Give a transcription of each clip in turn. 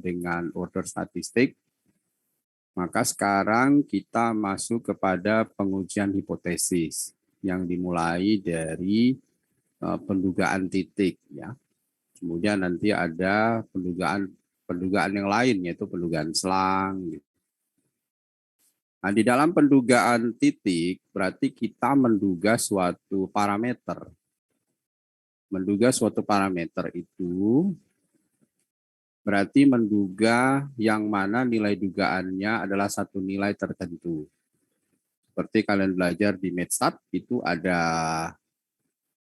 dengan order statistik. Maka sekarang kita masuk kepada pengujian hipotesis yang dimulai dari pendugaan titik, ya. Kemudian nanti ada pendugaan yang lain, yaitu pendugaan selang. Nah, di dalam pendugaan titik berarti kita menduga suatu parameter. Menduga suatu parameter itu berarti menduga yang mana nilai dugaannya adalah satu nilai tertentu. Seperti kalian belajar di MedStat, itu ada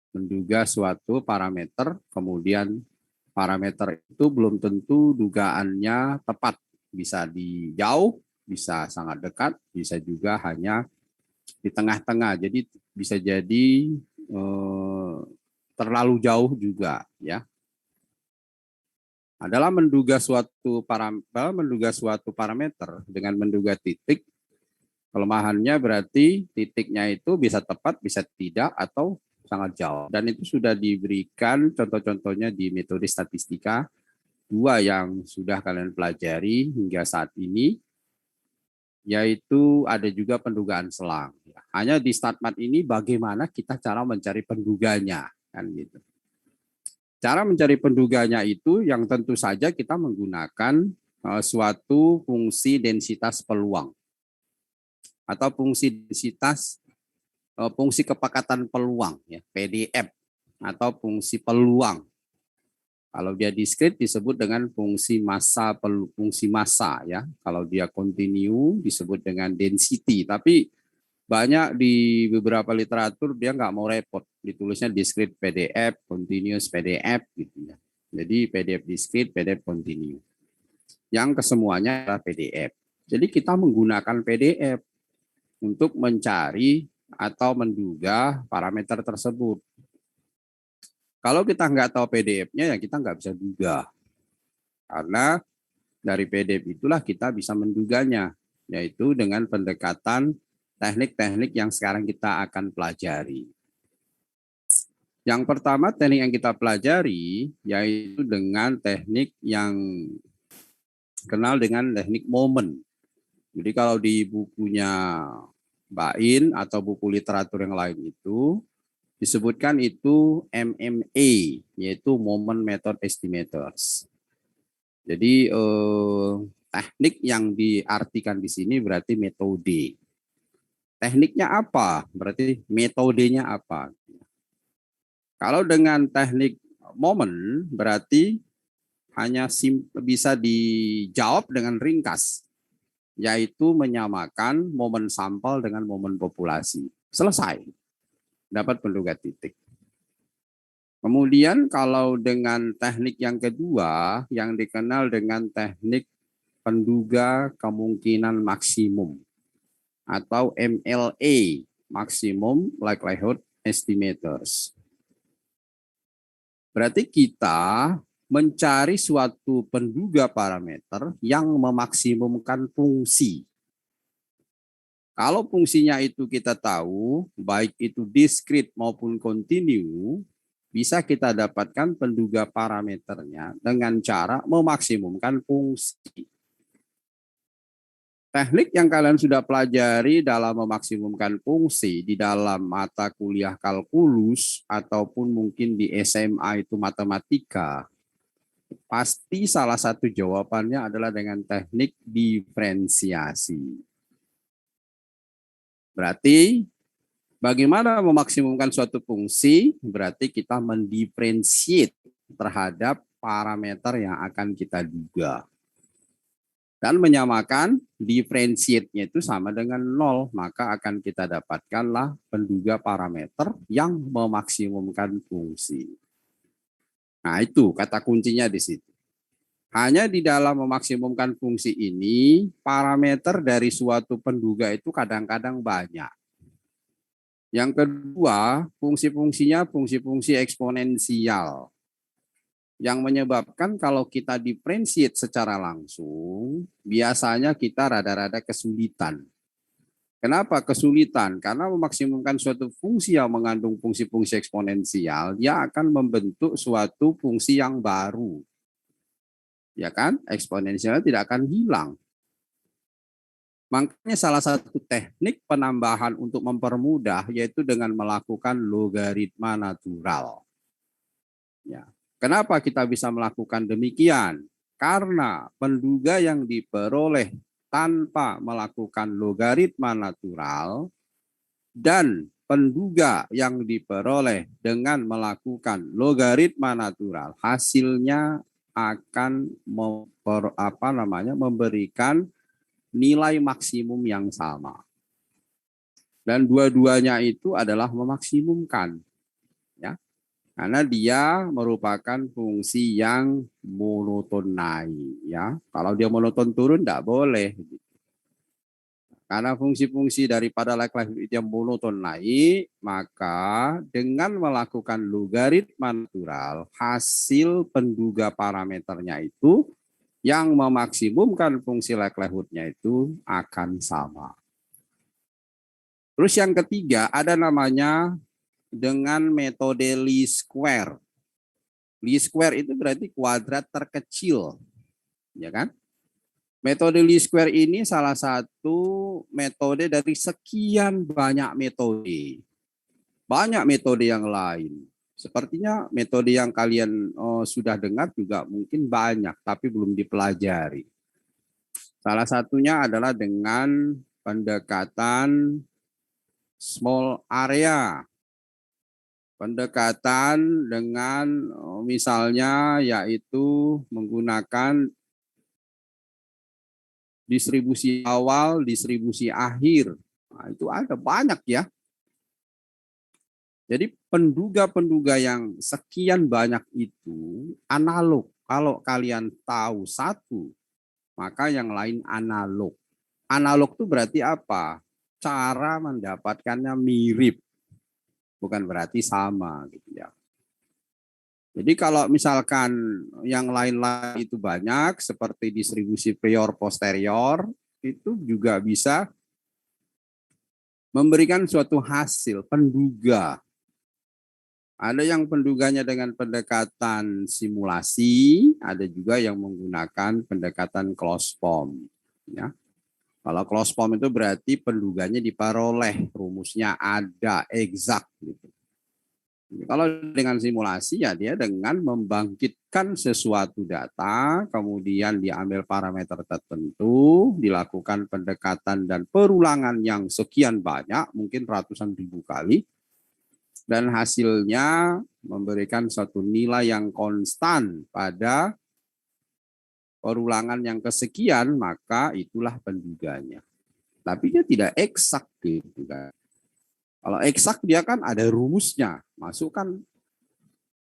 menduga suatu parameter, kemudian parameter itu belum tentu dugaannya tepat. Bisa di jauh, bisa sangat dekat, bisa juga hanya di tengah-tengah. Jadi bisa jadi terlalu jauh juga, ya. Adalah menduga suatu parameter dengan menduga titik, kelemahannya berarti titiknya itu bisa tepat, bisa tidak, atau sangat jauh. Dan itu sudah diberikan contoh-contohnya di metode statistika, dua yang sudah kalian pelajari hingga saat ini, yaitu ada juga pendugaan selang. Hanya di StatMat ini bagaimana kita cara mencari penduganya, kan gitu. Cara mencari penduganya itu yang tentu saja kita menggunakan suatu fungsi densitas peluang atau fungsi densitas fungsi kepekatan peluang, ya, PDF, atau fungsi peluang. Kalau dia diskrit disebut dengan fungsi massa, ya. Kalau dia kontinu disebut dengan density. Tapi banyak di beberapa literatur dia nggak mau repot, ditulisnya discrete PDF, continuous PDF gitu ya. Jadi PDF discrete, PDF continue. Yang kesemuanya adalah PDF. Jadi kita menggunakan PDF untuk mencari atau menduga parameter tersebut. Kalau kita nggak tahu PDF-nya, ya kita nggak bisa duga. Karena dari PDF itulah kita bisa menduganya, yaitu dengan pendekatan teknik-teknik yang sekarang kita akan pelajari. Yang pertama teknik yang kita pelajari yaitu dengan teknik yang kenal dengan teknik momen. Jadi kalau di bukunya Bain atau buku literatur yang lain itu disebutkan itu MMA, yaitu Moment Method Estimators. Jadi teknik yang diartikan di sini berarti metode. Tekniknya apa? Berarti metodenya apa? Kalau dengan teknik momen berarti hanya bisa dijawab dengan ringkas, yaitu menyamakan momen sampel dengan momen populasi. Selesai, dapat penduga titik. Kemudian kalau dengan teknik yang kedua yang dikenal dengan teknik penduga kemungkinan maksimum atau MLA, Maximum Likelihood Estimators. Berarti kita mencari suatu penduga parameter yang memaksimumkan fungsi. Kalau fungsinya itu kita tahu, baik itu discrete maupun continue, bisa kita dapatkan penduga parameternya dengan cara memaksimumkan fungsi. Teknik yang kalian sudah pelajari dalam memaksimumkan fungsi di dalam mata kuliah kalkulus ataupun mungkin di SMA itu matematika, pasti salah satu jawabannya adalah dengan teknik diferensiasi. Berarti bagaimana memaksimumkan suatu fungsi? Berarti kita mendiferensiate terhadap parameter yang akan kita duga. Dan menyamakan diferensiate-nya itu sama dengan 0, maka akan kita dapatkanlah penduga parameter yang memaksimumkan fungsi. Nah, itu kata kuncinya di situ. Hanya di dalam memaksimumkan fungsi ini, parameter dari suatu penduga itu kadang-kadang banyak. Yang kedua, fungsi-fungsinya fungsi-fungsi eksponensial. Yang menyebabkan kalau kita diferensiate secara langsung, biasanya kita rada-rada kesulitan. Kenapa kesulitan? Karena memaksimumkan suatu fungsi yang mengandung fungsi-fungsi eksponensial, dia akan membentuk suatu fungsi yang baru. ya kan? Eksponensialnya tidak akan hilang. Makanya salah satu teknik penambahan untuk mempermudah yaitu dengan melakukan logaritma natural. Ya. Kenapa kita bisa melakukan demikian? Karena penduga yang diperoleh tanpa melakukan logaritma natural dan penduga yang diperoleh dengan melakukan logaritma natural hasilnya akan memberikan nilai maksimum yang sama. Dan dua-duanya itu adalah memaksimumkan, ya. Karena dia merupakan fungsi yang monoton naik, ya. Kalau dia monoton turun tidak boleh. Karena fungsi-fungsi daripada like-like yang monoton naik, maka dengan melakukan logaritma natural, hasil penduga parameternya itu yang memaksimumkan fungsi likelihood-nya itu akan sama. Terus yang ketiga ada namanya dengan metode least square. Least square itu berarti kuadrat terkecil, ya kan? Metode least square ini salah satu metode dari sekian banyak metode. Banyak metode yang lain. Sepertinya metode yang kalian sudah dengar juga mungkin banyak, tapi belum dipelajari. Salah satunya adalah dengan pendekatan small area. Pendekatan dengan misalnya yaitu menggunakan distribusi awal, distribusi akhir. Nah, itu ada banyak ya. Jadi penduga-penduga yang sekian banyak itu analog. Kalau kalian tahu satu, maka yang lain analog. Analog itu berarti apa? Cara mendapatkannya mirip. Bukan berarti sama gitu ya. Jadi kalau misalkan yang lain-lain itu banyak, seperti distribusi prior posterior, itu juga bisa memberikan suatu hasil penduga. Ada yang penduganya dengan pendekatan simulasi, ada juga yang menggunakan pendekatan closed form. Ya. Kalau closed form itu berarti penduganya diperoleh, rumusnya ada, exact gitu. Kalau dengan simulasi ya dia dengan membangkitkan sesuatu data, kemudian diambil parameter tertentu, dilakukan pendekatan dan perulangan yang sekian banyak, mungkin ratusan ribu kali, dan hasilnya memberikan suatu nilai yang konstan pada perulangan yang kesekian, maka itulah penduganya. Tapi dia tidak eksak gitu kan. Kalau eksak dia kan ada rumusnya, masukkan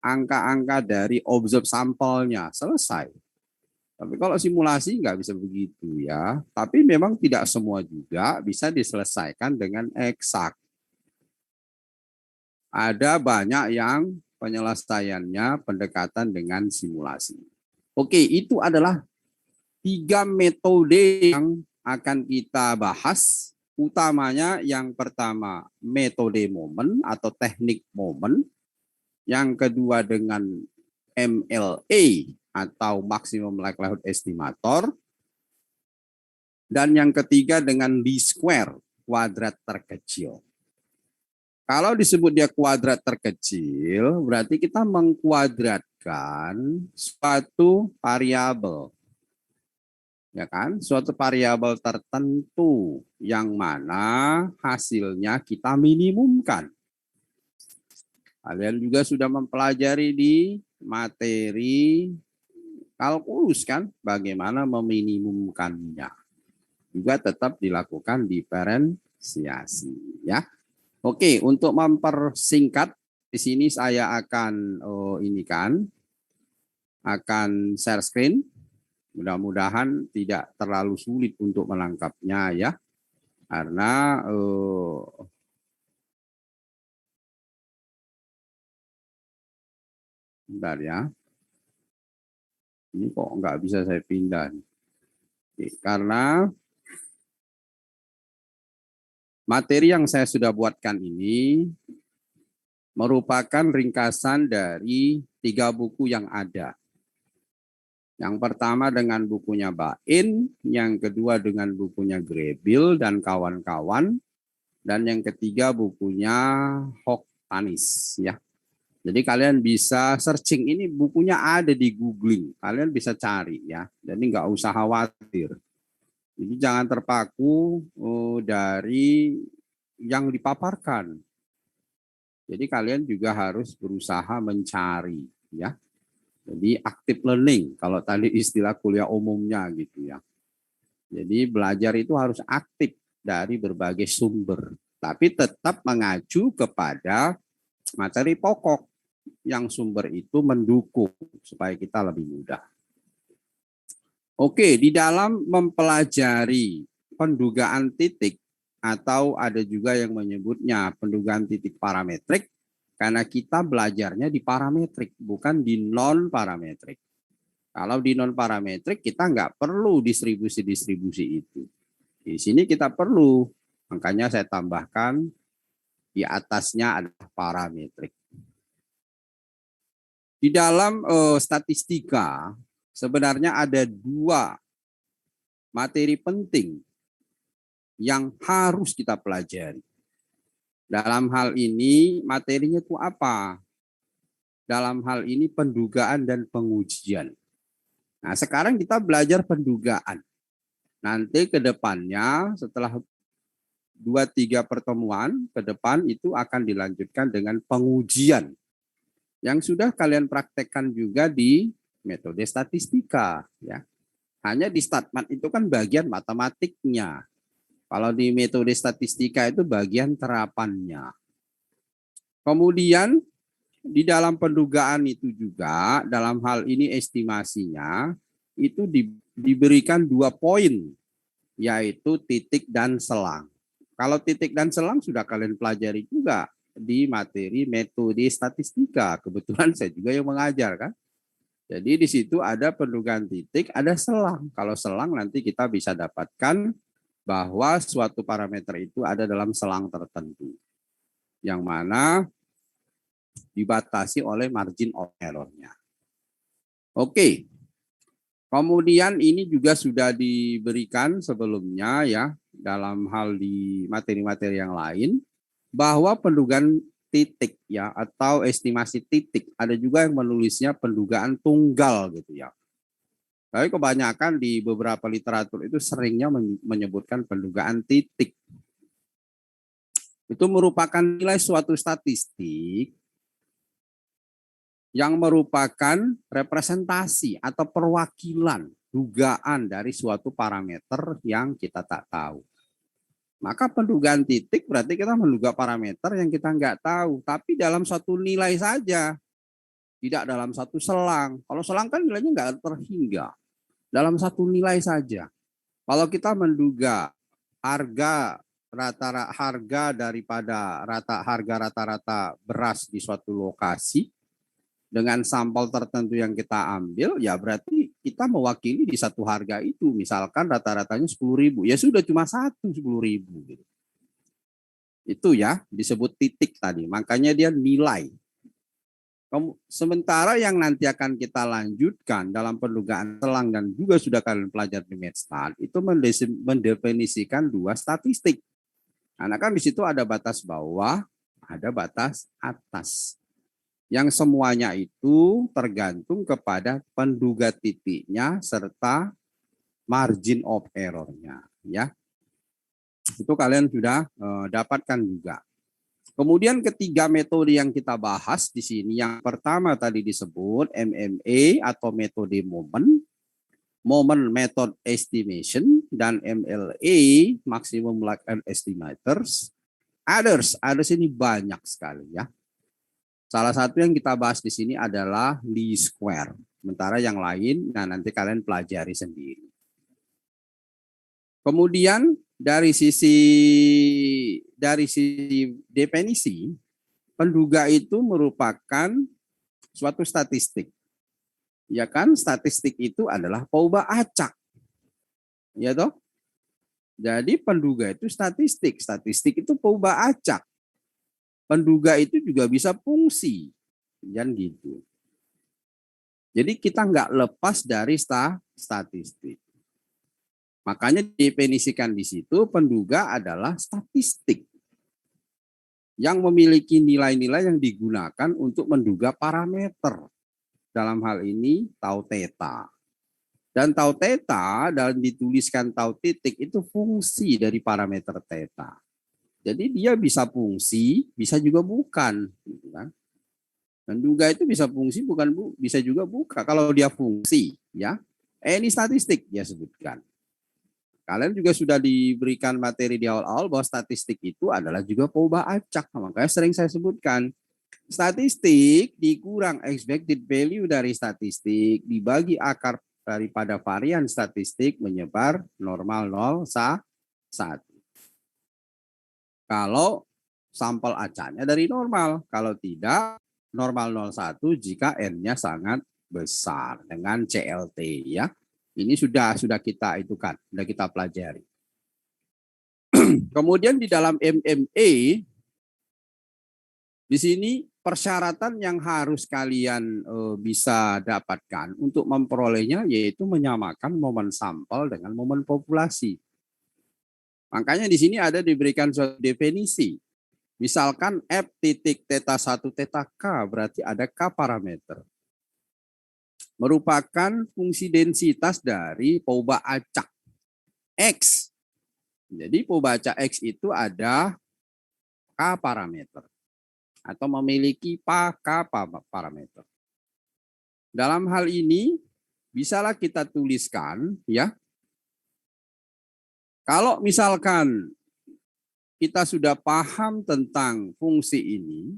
angka-angka dari observe sampelnya, selesai. Tapi kalau simulasi nggak bisa begitu ya. Tapi memang tidak semua juga bisa diselesaikan dengan eksak. Ada banyak yang penyelesaiannya pendekatan dengan simulasi. Oke, itu adalah 3 metode yang akan kita bahas. Utamanya yang pertama metode momen atau teknik momen. Yang kedua dengan MLA atau Maximum Likelihood Estimator. Dan yang ketiga dengan least square, kuadrat terkecil. Kalau disebut dia kuadrat terkecil, berarti kita mengkuadratkan suatu variabel. Ya kan? Suatu variabel tertentu yang mana hasilnya kita minimumkan. Kalian juga sudah mempelajari di materi kalkulus kan, bagaimana meminimumkannya. Juga tetap dilakukan diferensiasi ya. Oke, untuk mempersingkat di sini saya akan akan share screen. Mudah-mudahan tidak terlalu sulit untuk menangkapnya ya. Karena bentar ya. Ini kok nggak bisa saya pindah. Karena materi yang saya sudah buatkan ini merupakan ringkasan dari 3 buku yang ada. Yang pertama dengan bukunya Bain, yang kedua dengan bukunya Grebil dan kawan-kawan, dan yang ketiga bukunya Hoktanis ya. Jadi kalian bisa searching, ini bukunya ada di googling, kalian bisa cari ya. Jadi nggak usah khawatir. Jadi jangan terpaku dari yang dipaparkan. Jadi kalian juga harus berusaha mencari ya. Jadi active learning kalau tadi istilah kuliah umumnya gitu ya. Jadi belajar itu harus aktif dari berbagai sumber, tapi tetap mengacu kepada materi pokok yang sumber itu mendukung supaya kita lebih mudah. Oke, di dalam mempelajari pendugaan titik atau ada juga yang menyebutnya pendugaan titik parametrik, karena kita belajarnya di parametrik, bukan di non-parametrik. Kalau di non-parametrik kita nggak perlu distribusi-distribusi itu. Di sini kita perlu, makanya saya tambahkan di atasnya adalah parametrik. Di dalam statistika, sebenarnya ada dua materi penting yang harus kita pelajari. Dalam hal ini materinya itu apa? Dalam hal ini pendugaan dan pengujian. Nah, sekarang kita belajar pendugaan. Nanti ke depannya setelah 2-3 pertemuan ke depan itu akan dilanjutkan dengan pengujian yang sudah kalian praktekkan juga di metode statistika ya. Hanya di Statmat itu kan bagian matematiknya. Kalau di metode statistika itu bagian terapannya. Kemudian di dalam pendugaan itu juga dalam hal ini estimasinya itu diberikan 2 poin, yaitu titik dan selang. Kalau titik dan selang sudah kalian pelajari juga di materi metode statistika. Kebetulan saya juga yang mengajar kan. Jadi di situ ada pendugaan titik, ada selang. Kalau selang nanti kita bisa dapatkan bahwa suatu parameter itu ada dalam selang tertentu. Yang mana dibatasi oleh margin of error-nya. Oke. Kemudian ini juga sudah diberikan sebelumnya ya dalam hal di materi-materi yang lain bahwa pendugaan titik ya atau estimasi titik, ada juga yang menulisnya pendugaan tunggal gitu ya. Tapi kebanyakan di beberapa literatur itu seringnya menyebutkan pendugaan titik. Itu merupakan nilai suatu statistik yang merupakan representasi atau perwakilan dugaan dari suatu parameter yang kita tak tahu. Maka pendugaan titik berarti kita menduga parameter yang kita nggak tahu, tapi dalam satu nilai saja, tidak dalam satu selang. Kalau selang kan nilainya nggak terhingga, dalam satu nilai saja. Kalau kita menduga harga daripada harga rata-rata beras di suatu lokasi, dengan sampel tertentu yang kita ambil, ya berarti kita mewakili di satu harga itu. Misalkan rata-ratanya 10.000, ya sudah cuma 10.000. Gitu. Itu ya disebut titik tadi, makanya dia nilai. Sementara yang nanti akan kita lanjutkan dalam pendugaan selang dan juga sudah kalian pelajari di Medstat, itu mendefinisikan 2 statistik. Karena kan di situ ada batas bawah, ada batas atas. Yang semuanya itu tergantung kepada penduga titiknya serta margin of error-nya ya. Itu kalian sudah dapatkan juga. Kemudian ketiga metode yang kita bahas di sini, yang pertama tadi disebut MMA atau metode moment method estimation, dan MLA maximum likelihood estimators. Others ini banyak sekali ya. Salah satu yang kita bahas di sini adalah least square. Sementara yang lain, nah nanti kalian pelajari sendiri. Kemudian dari sisi definisi, penduga itu merupakan suatu statistik. Ya kan, statistik itu adalah pauba acak. Ya toh? Jadi penduga itu statistik. Statistik itu pauba acak. Penduga itu juga bisa fungsi. Kan gitu. Jadi kita nggak lepas dari statistik. Makanya definisikan di situ penduga adalah statistik yang memiliki nilai-nilai yang digunakan untuk menduga parameter. Dalam hal ini tau theta. Dan tau theta dan dituliskan tau titik itu fungsi dari parameter theta. Jadi dia bisa fungsi, bisa juga bukan. Gitu kan. Menduga itu bisa fungsi, bukan bisa juga bukan. Kalau dia fungsi, ya, ini statistik dia sebutkan. Kalian juga sudah diberikan materi di awal-awal bahwa statistik itu adalah juga perubahan acak. Makanya sering saya sebutkan. Statistik dikurang expected value dari statistik dibagi akar daripada varian statistik menyebar normal 0, 1. Kalau sampel acaknya dari normal, kalau tidak normal 0,1 jika N-nya sangat besar dengan CLT ya. Ini sudah kita itukan, sudah kita pelajari. Kemudian di dalam MMA di sini persyaratan yang harus kalian bisa dapatkan untuk memperolehnya yaitu menyamakan momen sampel dengan momen populasi. Makanya di sini ada diberikan suatu definisi. Misalkan F titik theta 1 theta K berarti ada K parameter. Merupakan fungsi densitas dari perubahan acak X. Jadi perubahan acak X itu ada K parameter. Atau memiliki K parameter. Dalam hal ini bisalah kita tuliskan ya. Kalau misalkan kita sudah paham tentang fungsi ini,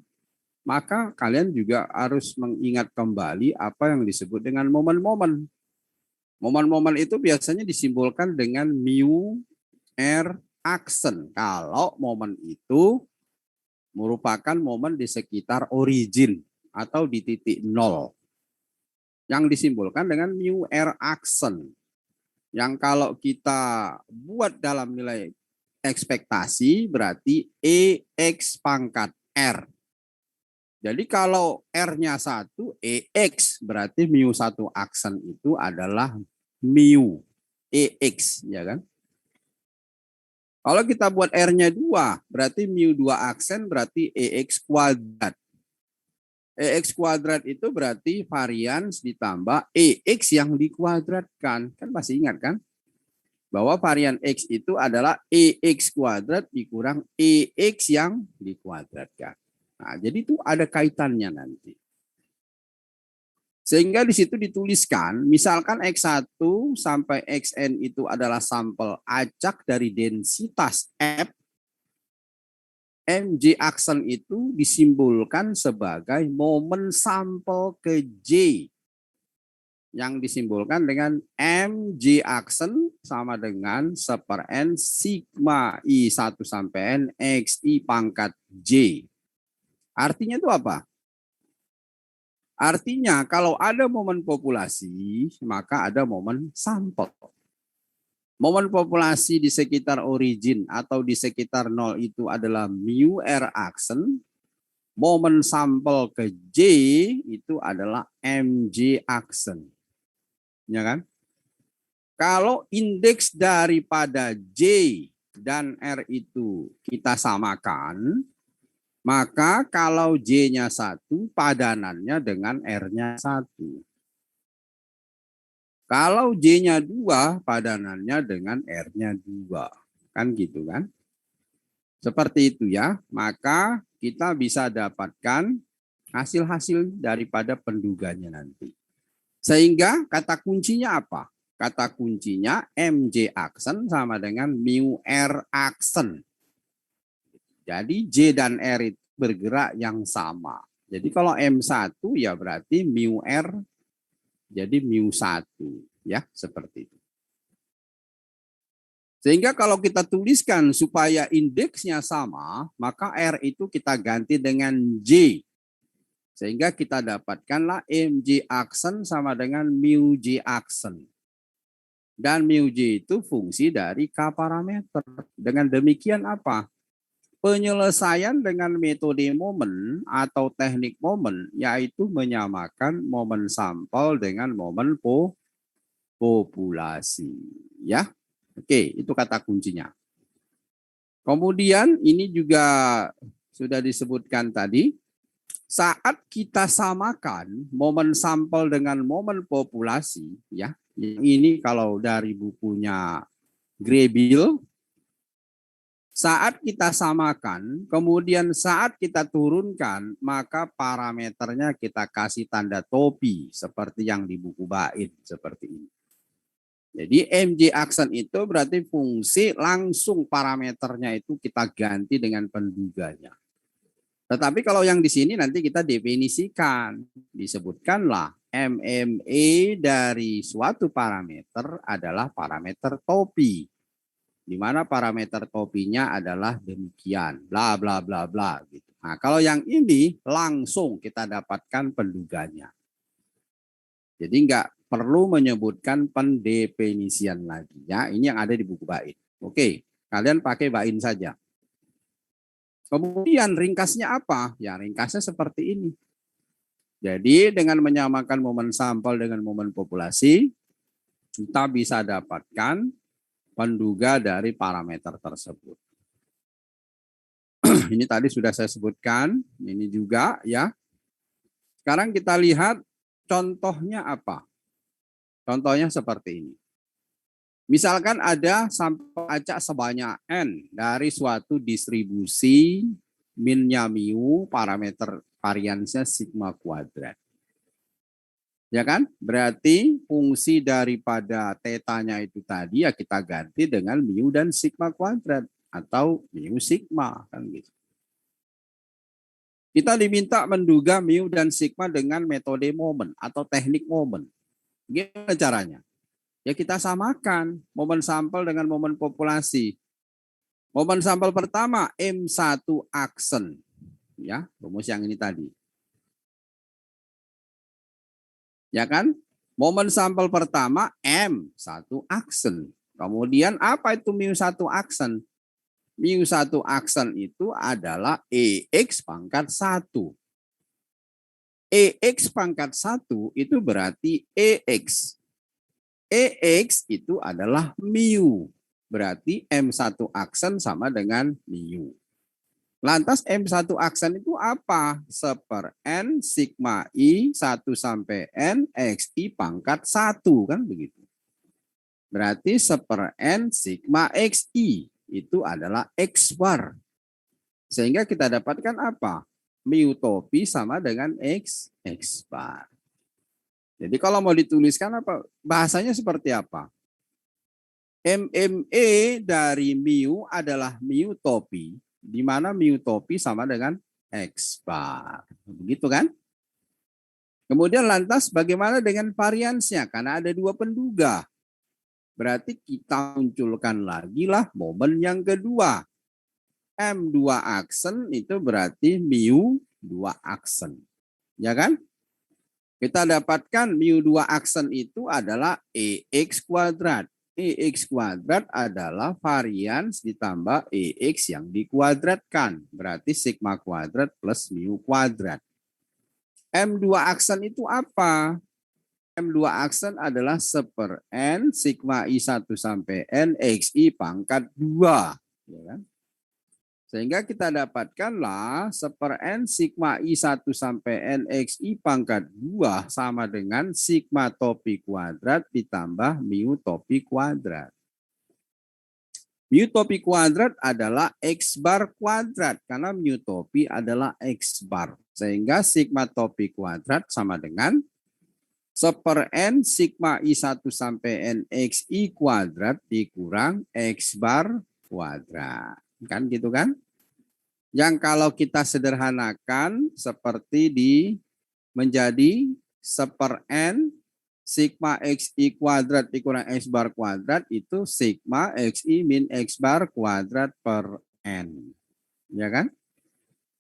maka kalian juga harus mengingat kembali apa yang disebut dengan momen-momen. Momen-momen itu biasanya disimbolkan dengan mu r aksen. Kalau momen itu merupakan momen di sekitar origin atau di titik 0. Yang disimbolkan dengan mu r aksen. Yang kalau kita buat dalam nilai ekspektasi berarti EX pangkat R. Jadi kalau R-nya 1, EX berarti mu 1 aksen itu adalah mu EX, ya kan? Kalau kita buat R-nya 2, berarti mu 2 aksen berarti EX kuadrat. EX kuadrat itu berarti varians ditambah EX yang dikuadratkan. Kan masih ingat kan? Bahwa varian X itu adalah EX kuadrat dikurang EX yang dikuadratkan. Nah, jadi itu ada kaitannya nanti. Sehingga di situ dituliskan, misalkan X1 sampai Xn itu adalah sampel acak dari densitas F, MJ aksen itu disimbolkan sebagai momen sampel ke J yang disimbolkan dengan MJ aksen sama dengan 1/N sigma I1 sampai N XI pangkat J. Artinya itu apa? Artinya kalau ada momen populasi, maka ada momen sampel. Momen populasi di sekitar origin atau di sekitar 0 itu adalah mu R aksen. Momen sampel ke J itu adalah MJ aksen. Ya kan? Kalau indeks daripada J dan R itu kita samakan, maka kalau J-nya 1, padanannya dengan R-nya 1. Kalau J-nya 2, padanannya dengan R-nya 2. Kan gitu kan? Seperti itu ya. Maka kita bisa dapatkan hasil-hasil daripada penduganya nanti. Sehingga kata kuncinya apa? Kata kuncinya MJ aksen sama dengan mu R aksen. Jadi J dan R itu bergerak yang sama. Jadi kalau M1 ya berarti mu R jadi mu 1 ya, seperti itu. Sehingga kalau kita tuliskan supaya indeksnya sama, maka R itu kita ganti dengan J. Sehingga kita dapatkanlah MJ aksen sama dengan mu J aksen. Dan mu J itu fungsi dari K parameter. Dengan demikian apa? Penyelesaian dengan metode momen atau teknik momen yaitu menyamakan momen sampel dengan momen populasi. Ya, oke, itu kata kuncinya. Kemudian ini juga sudah disebutkan tadi, saat kita samakan momen sampel dengan momen populasi, ya, ini kalau dari bukunya Grebil, saat kita samakan, kemudian saat kita turunkan, maka parameternya kita kasih tanda topi seperti yang di buku Bain seperti ini. Jadi MJ aksen itu berarti fungsi langsung parameternya itu kita ganti dengan penduganya. Tetapi kalau yang di sini nanti kita definisikan, disebutkanlah MME dari suatu parameter adalah parameter topi, di mana parameter topinya adalah demikian, bla bla bla bla gitu. Nah, kalau yang ini langsung kita dapatkan penduganya. Jadi nggak perlu menyebutkan pendefinisian lagi ya. Ini yang ada di buku Bain. Oke, kalian pakai Bain saja. Kemudian ringkasnya apa? Ya ringkasnya seperti ini. Jadi dengan menyamakan momen sampel dengan momen populasi, kita bisa dapatkan penduga dari parameter tersebut. Ini tadi sudah saya sebutkan, ini juga ya. Sekarang kita lihat contohnya apa? Contohnya seperti ini. Misalkan ada sampel acak sebanyak N dari suatu distribusi minnya mu, parameter variansnya sigma kuadrat. Ya kan? Berarti fungsi daripada tetanya itu tadi ya kita ganti dengan mu dan sigma kuadrat atau mu sigma kan gitu. Kita diminta menduga mu dan sigma dengan metode momen atau teknik momen. Gimana caranya? Ya kita samakan momen sampel dengan momen populasi. Momen sampel pertama M1 aksen. Ya, rumus yang ini tadi. Ya kan? Momen sampel pertama M1 aksen. Kemudian apa itu mu1 aksen? Mu1 aksen itu adalah EX pangkat 1. EX pangkat 1 itu berarti EX. EX itu adalah mu. Berarti M1 aksen sama dengan mu. Lantas M1 aksen itu apa? Seper N sigma I 1 sampai N XI pangkat 1 kan begitu. Berarti seper N sigma XI itu adalah X bar. Sehingga kita dapatkan apa? Mu topi sama dengan X bar. Jadi kalau mau dituliskan apa? Bahasanya seperti apa? MME dari mu adalah mu topi, di mana mu topi sama dengan X bar. Begitu kan? Kemudian lantas bagaimana dengan variansnya? Karena ada dua penduga. Berarti kita munculkan lagi lah momen yang kedua. M2 aksen itu berarti mu 2 aksen. Ya kan? Kita dapatkan mu2 aksen itu adalah EX kuadrat. EX kuadrat adalah varians ditambah EX yang dikuadratkan. Berarti sigma kuadrat plus mu kuadrat. M2 aksen itu apa? M2 aksen adalah seper N sigma I1 sampai N XI pangkat 2. Ya kan? Sehingga kita dapatkanlah seper N sigma I1 sampai N XI pangkat 2 sama dengan sigma topi kuadrat ditambah mu topi kuadrat. Mu topi kuadrat adalah X bar kuadrat karena mu topi adalah X bar. Sehingga sigma topi kuadrat sama dengan seper N sigma I1 sampai N XI kuadrat dikurang X bar kuadrat. Kan gitu kan? Yang kalau kita sederhanakan seperti menjadi seper N sigma XI kuadrat dikurang X bar kuadrat itu sigma XI min X bar kuadrat per N. Ya kan?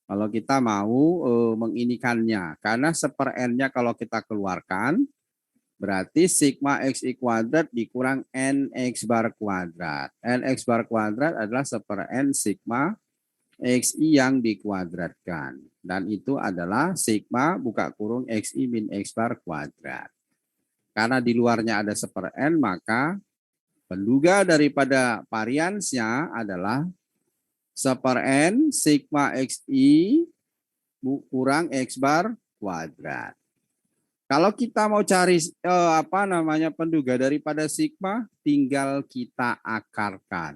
Kalau kita mau menginikannya. Karena seper N-nya kalau kita keluarkan berarti sigma XI kuadrat dikurang NX bar kuadrat. NX bar kuadrat adalah seper N sigma XI yang dikuadratkan. Dan itu adalah sigma buka kurung XI min X bar kuadrat. Karena di luarnya ada 1/n, maka penduga daripada variansnya adalah 1/n sigma XI kurang X bar kuadrat. Kalau kita mau cari penduga daripada sigma, tinggal kita akarkan.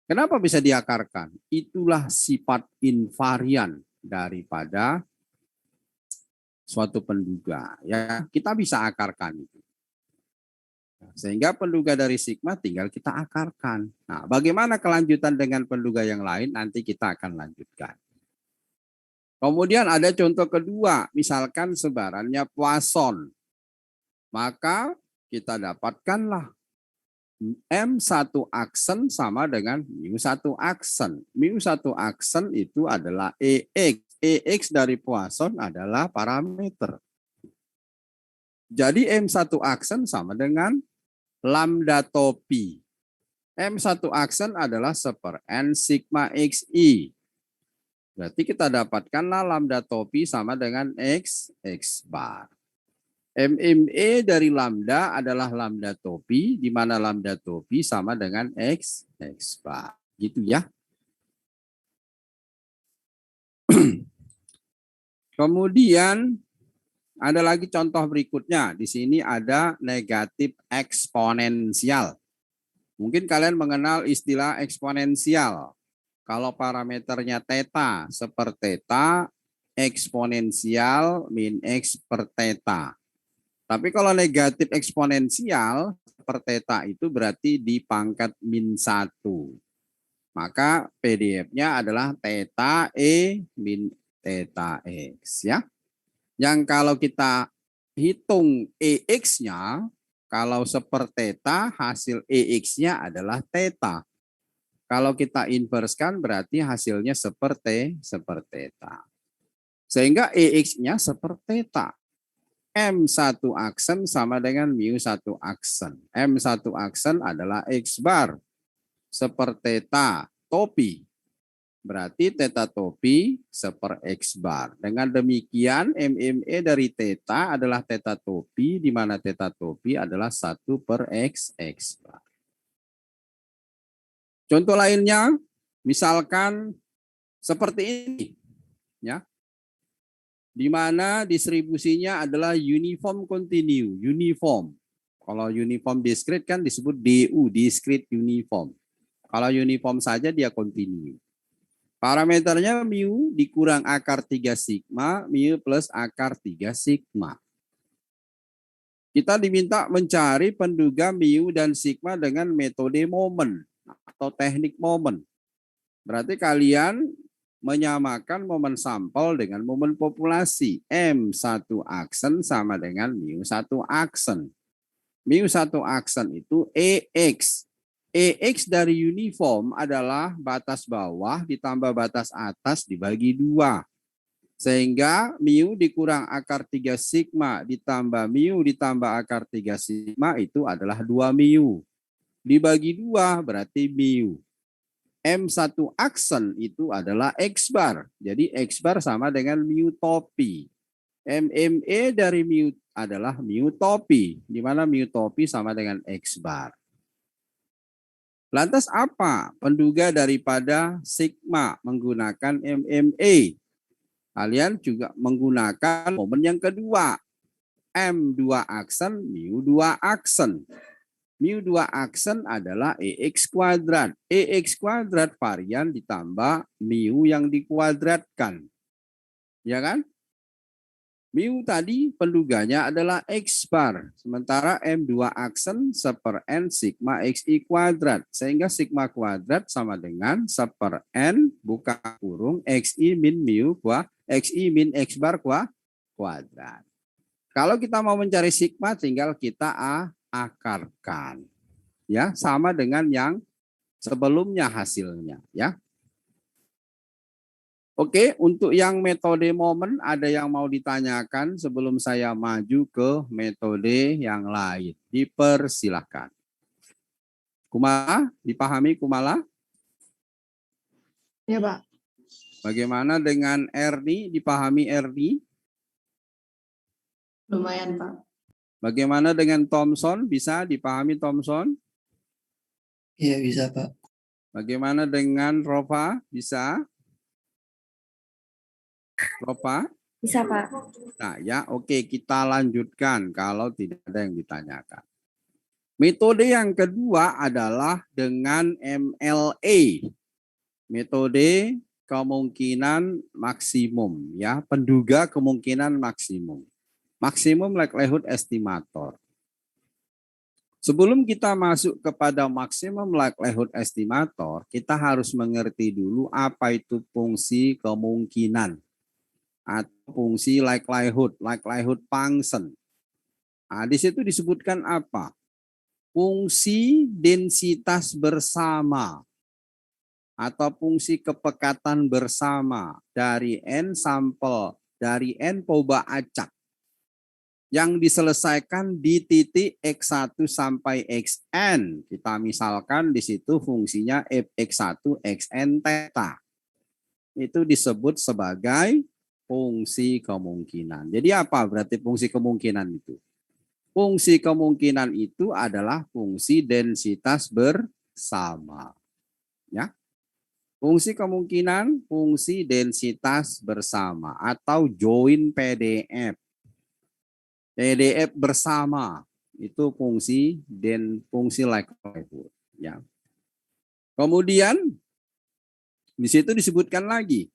Kenapa bisa diakarkan? Itulah sifat invarian daripada suatu penduga. Ya, kita bisa akarkan itu. Sehingga penduga dari sigma tinggal kita akarkan. Nah, bagaimana kelanjutan dengan penduga yang lain? Nanti kita akan lanjutkan. Kemudian ada contoh kedua, misalkan sebarannya Poisson. Maka kita dapatkanlah M1 aksen sama dengan mu1 aksen. Mu1 aksen itu adalah EX. EX dari Poisson adalah parameter. Jadi M1 aksen sama dengan lambda topi. M1 aksen adalah 1/n sigma XI. Berarti kita dapatkanlah lambda topi sama dengan X bar. MME dari lambda adalah lambda topi, di mana lambda topi sama dengan X bar. Gitu ya. Kemudian ada lagi contoh berikutnya. Di sini ada negatif eksponensial. Mungkin kalian mengenal istilah eksponensial. Kalau parameternya theta, sepertheta eksponensial min X per theta. Tapi kalau negatif eksponensial per theta itu berarti di pangkat -1. Maka PDF-nya adalah theta E min theta X ya. Yang kalau kita hitung EX-nya, kalau sepertheta hasil EX-nya adalah theta. Kalau kita inverskan berarti hasilnya sepertheta. Sehingga EX-nya sepertheta. M1 aksen sama dengan mu1 aksen. M1 aksen adalah X bar. Sepertheta topi. Berarti theta topi 1/X bar. Dengan demikian MME dari theta adalah theta topi, di mana theta topi adalah 1/X bar. Contoh lainnya, misalkan seperti ini. Ya, di mana distribusinya adalah uniform continue, uniform. Kalau uniform discrete kan disebut DU, discrete uniform. Kalau uniform saja dia continue. Parameternya mu dikurang akar 3 sigma, mu plus akar 3 sigma. Kita diminta mencari penduga mu dan sigma dengan metode momen atau teknik momen. Berarti kalian menyamakan momen sampel dengan momen populasi. M1 aksen sama dengan mu1 aksen. mu1 aksen itu EX. EX dari uniform adalah batas bawah ditambah batas atas dibagi 2. Sehingga mu dikurang akar 3 sigma ditambah mu ditambah akar 3 sigma itu adalah 2 mu. Dibagi 2 berarti mu. M1 aksen itu adalah X bar. Jadi X bar sama dengan mu topi. MME dari mu adalah mu topi, di mana mu topi sama dengan X bar. Lantas apa penduga daripada sigma menggunakan MME? Kalian juga menggunakan momen yang kedua. M2 aksen, mu2 aksen. Mu2 aksen adalah EX kuadrat. EX kuadrat varian ditambah mu yang dikuadratkan. Ya kan? Mu tadi penduganya adalah X bar. Sementara M2 aksen 1/n sigma XI kuadrat. Sehingga sigma kuadrat sama dengan 1/n buka kurung XI min mu XI min X bar kuadrat. Kalau kita mau mencari sigma tinggal kita akarkan. Ya, sama dengan yang sebelumnya hasilnya, ya. Oke, untuk yang metode momen ada yang mau ditanyakan sebelum saya maju ke metode yang lain. Dipersilahkan. Kumala, dipahami Kumala? Ya, Pak. Bagaimana dengan Erni? Dipahami Erni? Lumayan, Pak. Bagaimana dengan Thomson? Bisa dipahami Thomson? Iya bisa Pak. Bagaimana dengan Rova? Bisa? Rova? Bisa, Pak. Nah ya, oke, kita lanjutkan kalau tidak ada yang ditanyakan. Metode yang kedua adalah dengan MLA. Metode kemungkinan maksimum, ya, penduga kemungkinan maksimum. Maksimum likelihood estimator. Sebelum kita masuk kepada maksimum likelihood estimator, kita harus mengerti dulu apa itu fungsi kemungkinan atau fungsi likelihood function. Nah, di situ disebutkan apa? Fungsi densitas bersama atau fungsi kepekatan bersama dari N sampel, dari N coba acak yang diselesaikan di titik X1 sampai Xn. Kita misalkan di situ fungsinya fx1 xn theta. Itu disebut sebagai fungsi kemungkinan. Jadi apa berarti fungsi kemungkinan itu? Fungsi kemungkinan itu adalah fungsi densitas bersama. Ya. Fungsi kemungkinan, fungsi densitas bersama atau join PDF. PDF bersama itu fungsi dan fungsi likelihood. Ya. Kemudian di situ disebutkan lagi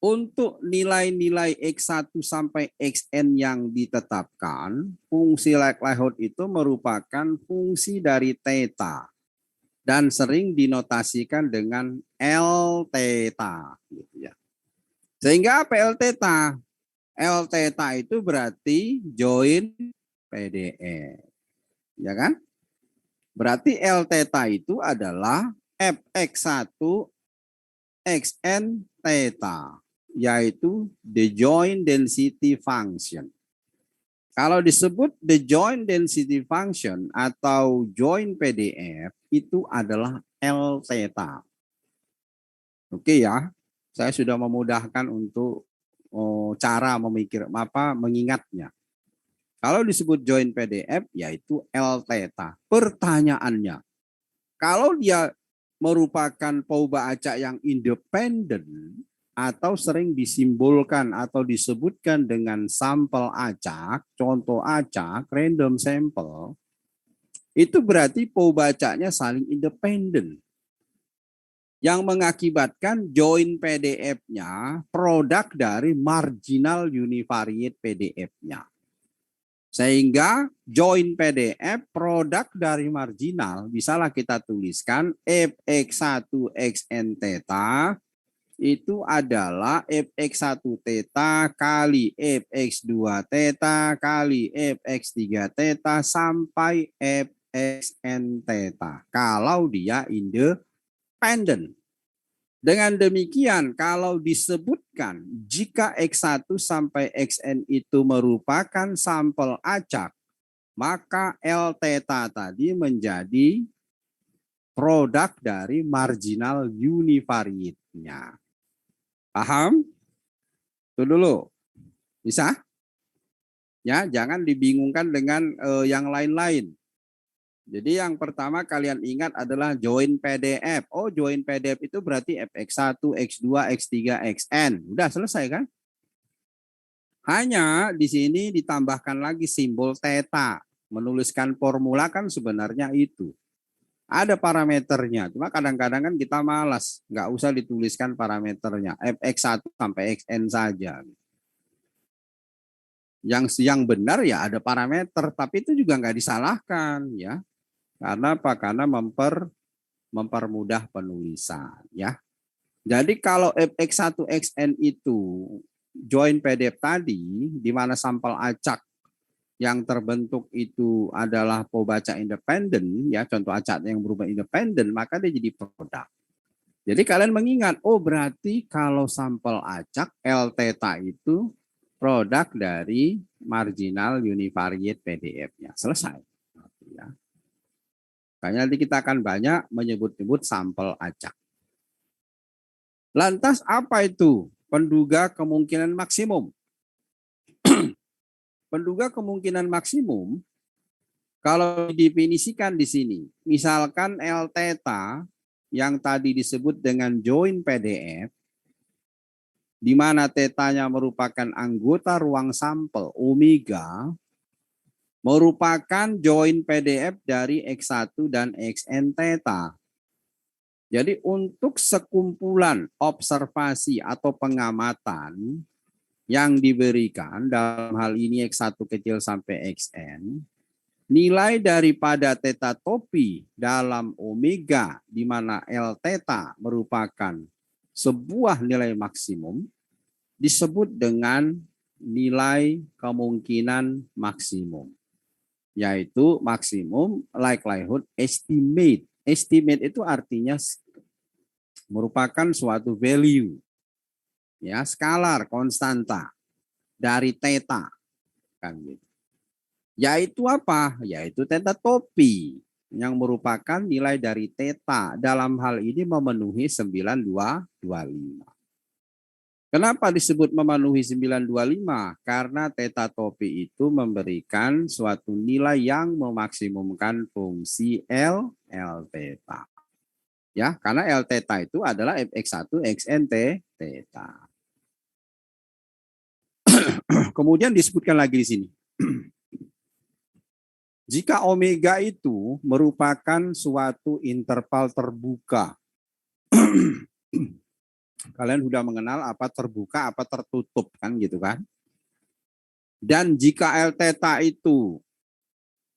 untuk nilai-nilai X1 sampai Xn yang ditetapkan, fungsi likelihood itu merupakan fungsi dari theta dan sering dinotasikan dengan L theta. Gitu ya. Sehingga apa L theta? L theta itu berarti join PDF. Ya kan? Berarti L theta itu adalah fx1 xn theta, yaitu the joint density function. Kalau disebut the joint density function atau joint PDF itu adalah L theta. Oke ya, saya sudah memudahkan untuk cara mengingatnya. Kalau disebut joint PDF yaitu L theta. Pertanyaannya, kalau dia merupakan pauba acak yang independen atau sering disimbolkan atau disebutkan dengan sampel acak, contoh acak, random sample, itu berarti pauba acaknya saling independen. Yang mengakibatkan join PDF-nya produk dari marginal univariate PDF-nya. Sehingga join PDF produk dari marginal bisalah kita tuliskan fx1 xn theta itu adalah fx1 theta kali fx2 theta kali fx3 theta sampai fxn theta kalau dia independen. Dengan demikian, kalau disebutkan jika X1 sampai Xn itu merupakan sampel acak, maka L theta tadi menjadi produk dari marginal univariate-nya. Paham? Itu dulu. Bisa? Ya, jangan dibingungkan dengan yang lain-lain. Jadi yang pertama kalian ingat adalah join PDF. Oh, join PDF itu berarti fx1, x2, x3, xn. Udah selesai kan? Hanya di sini ditambahkan lagi simbol theta. Menuliskan formula kan sebenarnya itu. Ada parameternya. Cuma kadang-kadang kan kita malas. Nggak usah dituliskan parameternya. fx1 sampai xn saja. Yang benar ya ada parameter. Tapi itu juga nggak disalahkan ya. Karena apa? Karena mempermudah penulisan ya. Jadi kalau fx1xn itu join PDF tadi di mana sampel acak yang terbentuk itu adalah pembaca independen ya, contoh acak yang berubah independen, maka dia jadi produk. Jadi kalian mengingat, oh berarti kalau sampel acak L theta itu produk dari marginal univariate PDF-nya. Selesai. Ya. Makanya nanti kita akan banyak menyebut-nyebut sampel acak. Lantas apa itu penduga kemungkinan maksimum? Penduga kemungkinan maksimum kalau didefinisikan di sini, misalkan L theta yang tadi disebut dengan join PDF, di mana tetanya merupakan anggota ruang sampel omega, merupakan join PDF dari X1 dan XN theta. Jadi untuk sekumpulan observasi atau pengamatan yang diberikan dalam hal ini X1 kecil sampai XN, nilai daripada theta topi dalam omega di mana L theta merupakan sebuah nilai maksimum disebut dengan nilai kemungkinan maksimum, yaitu maksimum likelihood estimate. Estimate itu artinya merupakan suatu value, ya, skalar konstanta dari theta, kan gitu. Yaitu apa? Yaitu theta topi yang merupakan nilai dari theta dalam hal ini memenuhi 9225. Kenapa disebut memenuhi 925? Karena theta topi itu memberikan suatu nilai yang memaksimumkan fungsi L theta. Ya, karena L theta itu adalah fx1 xn theta. Kemudian disebutkan lagi di sini. Jika omega itu merupakan suatu interval terbuka. Kalian sudah mengenal apa terbuka, apa tertutup, kan gitu kan? Dan jika L theta itu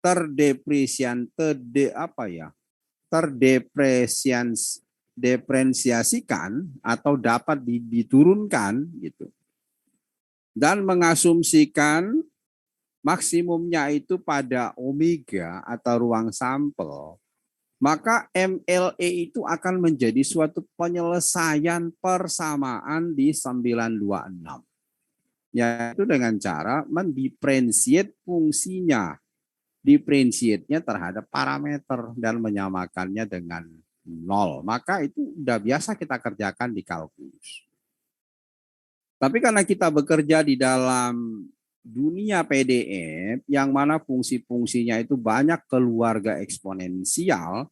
terdepresiasikan atau dapat diturunkan gitu. Dan mengasumsikan maksimumnya itu pada omega atau ruang sampel, maka MLE itu akan menjadi suatu penyelesaian persamaan di 926. Yaitu dengan cara mendiferensiate fungsinya. Diferensiatnya terhadap parameter dan menyamakannya dengan 0. Maka itu udah biasa kita kerjakan di kalkulus. Tapi karena kita bekerja di dalam dunia PDF yang mana fungsi-fungsinya itu banyak keluarga eksponensial,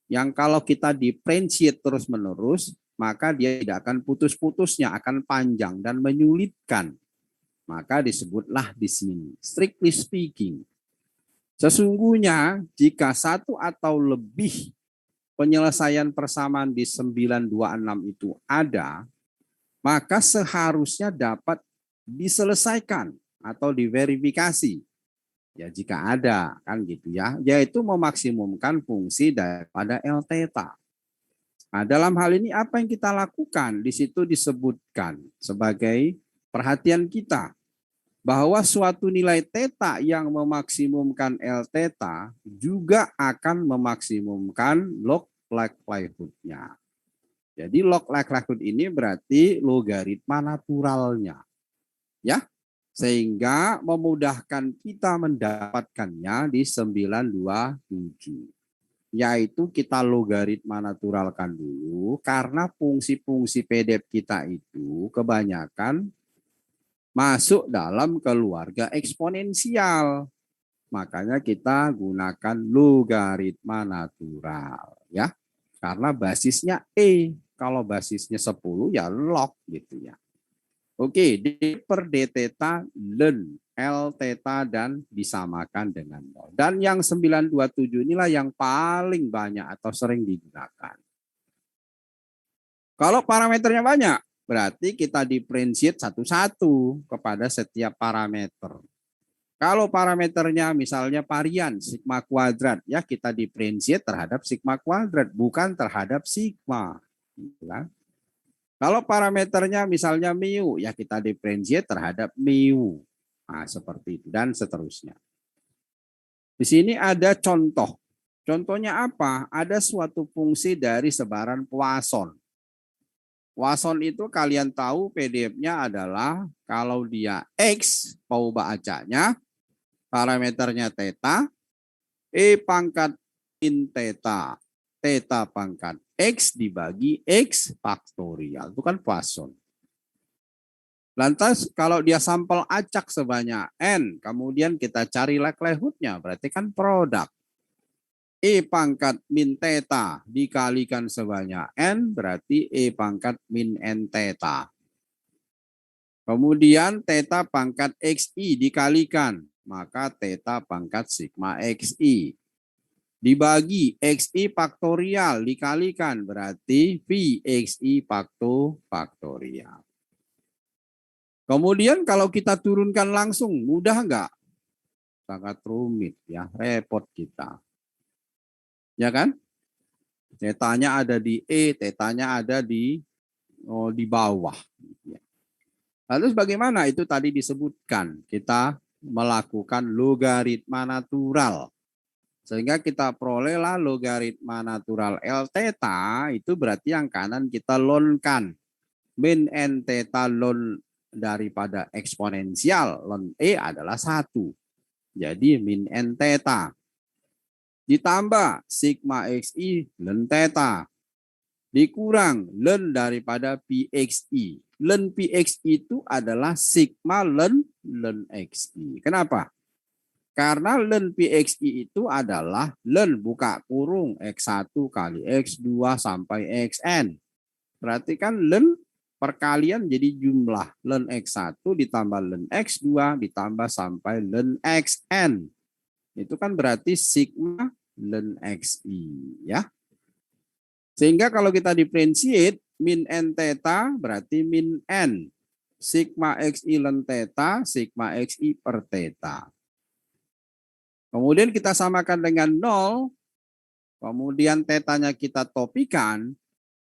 yang kalau kita diferensiate terus-menerus, maka dia tidak akan putus-putusnya, akan panjang dan menyulitkan. Maka disebutlah di sini, strictly speaking, sesungguhnya jika satu atau lebih penyelesaian persamaan di 926 itu ada, maka seharusnya dapat diselesaikan atau diverifikasi. Ya jika ada, kan gitu ya, yaitu memaksimumkan fungsi daripada L theta. Nah, dalam hal ini apa yang kita lakukan? Di situ disebutkan sebagai perhatian kita bahwa suatu nilai theta yang memaksimumkan L theta juga akan memaksimumkan log likelihood-nya. Jadi log likelihood ini berarti logaritma naturalnya. Ya, sehingga memudahkan kita mendapatkannya di 927. Yaitu kita logaritma naturalkan dulu karena fungsi-fungsi PDF kita itu kebanyakan masuk dalam keluarga eksponensial. Makanya kita gunakan logaritma natural ya. Karena basisnya E. Kalau basisnya 10 ya log gitu ya. Oke, D per D theta len L theta dan disamakan dengan 0. Dan yang 927 inilah yang paling banyak atau sering digunakan. Kalau parameternya banyak, berarti kita diferensiate satu-satu kepada setiap parameter. Kalau parameternya misalnya varian sigma kuadrat, ya kita diferensiate terhadap sigma kuadrat, bukan terhadap sigma. Gitu kan? Kalau parameternya misalnya mu, ya kita diferensiate terhadap mu. Nah, seperti itu dan seterusnya. Di sini ada contoh. Contohnya apa? Ada suatu fungsi dari sebaran Poisson. Poisson itu kalian tahu PDF-nya adalah kalau dia X, mau bacanya, parameternya theta, E pangkat in theta. theta pangkat X dibagi X faktorial. Itu kan Poisson. Lantas kalau dia sampel acak sebanyak N, kemudian kita cari likelihood-nya, berarti kan produk. E pangkat min theta dikalikan sebanyak N, berarti E pangkat min N theta. Kemudian theta pangkat XI dikalikan, maka theta pangkat sigma XI. Dibagi XI faktorial dikalikan, berarti VXI faktorial. Kemudian kalau kita turunkan langsung, mudah enggak? Sangat rumit ya, repot kita. Ya kan? Tetanya ada di E, tetanya ada di bawah. Lalu bagaimana? Itu tadi disebutkan, kita melakukan logaritma natural. Sehingga kita perolehlah logaritma natural L theta, itu berarti yang kanan kita lonkan. Min N theta ln daripada eksponensial ln E adalah 1. Jadi min N theta. Ditambah sigma XI ln theta. Dikurang ln daripada PXI. Ln PXI itu adalah sigma ln XI. Kenapa? Karena ln PXI itu adalah ln buka kurung X1 kali X2 sampai Xn. Berarti kan ln perkalian jadi jumlah ln X1 ditambah ln X2 ditambah sampai ln Xn. Itu kan berarti sigma ln XI ya. Sehingga kalau kita diferensiate min N theta berarti min N. Sigma XI ln theta, sigma XI per theta. Kemudian kita samakan dengan 0, kemudian tetanya kita topikan,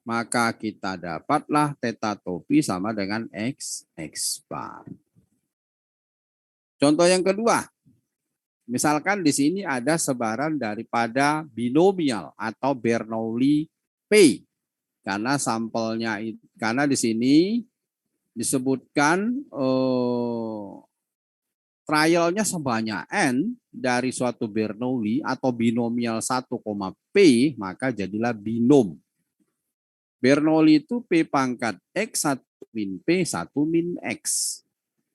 maka kita dapatlah theta topi sama dengan X bar. Contoh yang kedua, misalkan di sini ada sebaran daripada binomial atau Bernoulli P. Karena sampelnya, karena di sini disebutkan trialnya sebanyak N dari suatu Bernoulli atau binomial 1, P, maka jadilah binom. Bernoulli itu P pangkat X 1 min P 1 min X.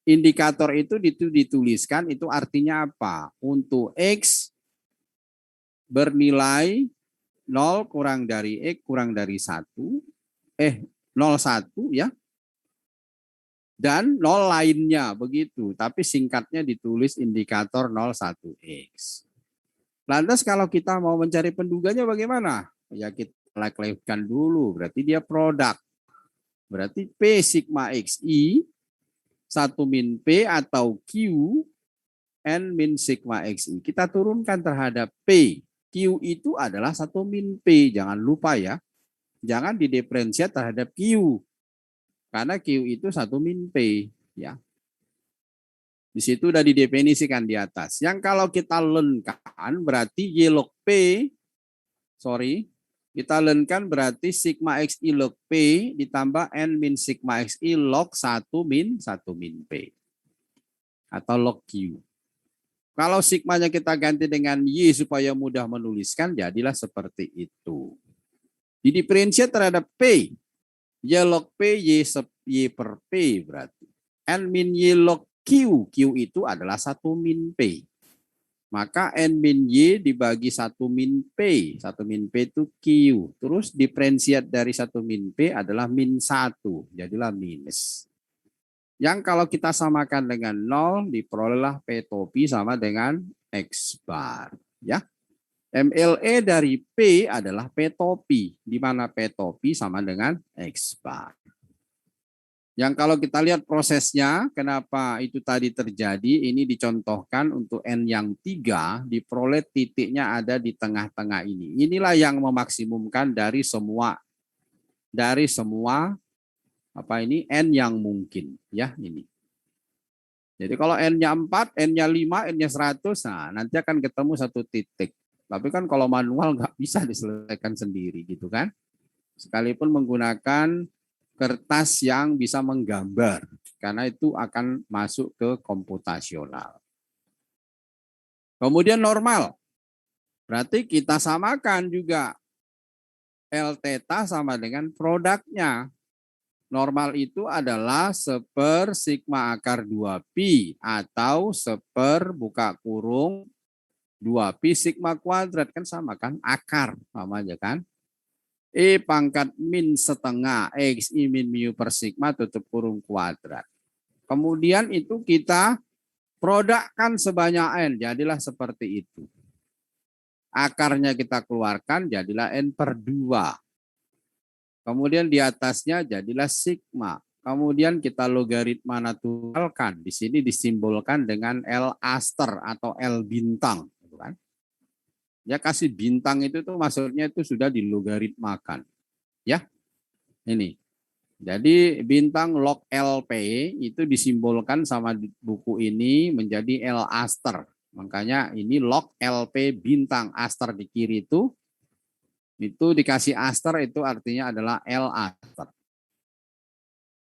Indikator itu dituliskan, itu artinya apa? Untuk X bernilai 0 kurang dari X kurang dari 1, 0,1 ya. Dan 0 lainnya begitu, tapi singkatnya ditulis indikator 01X. Lantas kalau kita mau mencari penduganya bagaimana? Ya kita likelihood-kan dulu, berarti dia produk. Berarti P sigma XI 1 min P atau Q N min sigma XI. Kita turunkan terhadap P. Q itu adalah 1 min P, jangan lupa ya. Jangan didiferensiat terhadap Q. Karena Q itu 1 min P. Ya. Di situ sudah didefinisikan di atas. Yang kalau kita lenkan berarti Y log P, kita lenkan berarti sigma XI log P ditambah N min sigma XI log 1 min P. Atau log Q. Kalau sigmanya kita ganti dengan Y supaya mudah menuliskan, jadilah seperti itu. Didiferensiat terhadap P. Y log P, Y per P berarti. N min Y log Q. Q itu adalah 1 min P. Maka N min Y dibagi 1 min P. 1 min P itu Q. Terus diferensiat dari 1 min P adalah min 1. Jadilah minus. Yang kalau kita samakan dengan 0, diperolehlah P topi sama dengan X bar. Ya. MLE dari P adalah P topi, di mana P topi sama dengan X bar. Yang kalau kita lihat prosesnya, kenapa itu tadi terjadi, ini dicontohkan untuk N yang 3, diperoleh titiknya ada di tengah-tengah ini. Inilah yang memaksimumkan dari semua N yang mungkin. Ya ini. Jadi kalau N-nya 4, N-nya 5, N-nya 100, nah nanti akan ketemu satu titik. Tapi kan kalau manual nggak bisa diselesaikan sendiri gitu kan. Sekalipun menggunakan kertas yang bisa menggambar. Karena itu akan masuk ke komputasional. Kemudian normal. Berarti kita samakan juga L theta sama dengan produknya. Normal itu adalah 1/, sigma akar 2pi atau 1/, buka kurung, 2pi sigma kuadrat. Kan sama kan? Akar sama aja kan? E pangkat min setengah X I min mu per sigma tutup kurung kuadrat. Kemudian itu kita produkkan sebanyak N. Jadilah seperti itu. Akarnya kita keluarkan jadilah N/2. Kemudian di atasnya jadilah sigma. Kemudian kita logaritma naturalkan. Di sini disimbolkan dengan L aster atau L bintang. Ya kasih bintang itu tuh maksudnya itu sudah dilogaritmakan. Ya, ini. Jadi bintang log LP itu disimbolkan sama buku ini menjadi L aster. Makanya ini log LP bintang, aster di kiri itu dikasih aster itu artinya adalah L aster.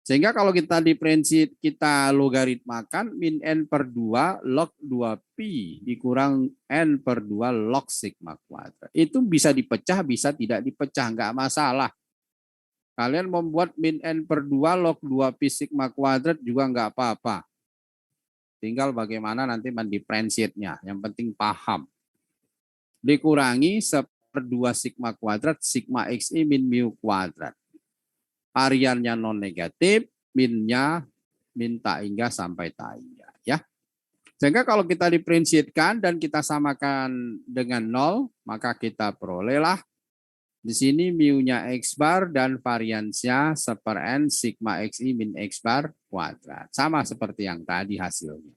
Sehingga kalau kita diferensiat, kita logaritmakan min N/2 log 2pi dikurang N/2 log sigma kuadrat. Itu bisa dipecah, bisa tidak dipecah, enggak masalah. Kalian membuat min N/2 log 2pi sigma kuadrat juga enggak apa-apa. Tinggal bagaimana nanti mendiferensiatnya, yang penting paham. Dikurangi 1/2 sigma kuadrat sigma xi min mu kuadrat. Hariannya non negatif, minnya min tak hingga sampai tak hingga, ya. Sehingga kalau kita diferensiatkan dan kita samakan dengan 0, maka kita perolehlah di sini mu-nya x bar dan variansnya 1/n sigma xi min x bar kuadrat. Sama seperti yang tadi hasilnya.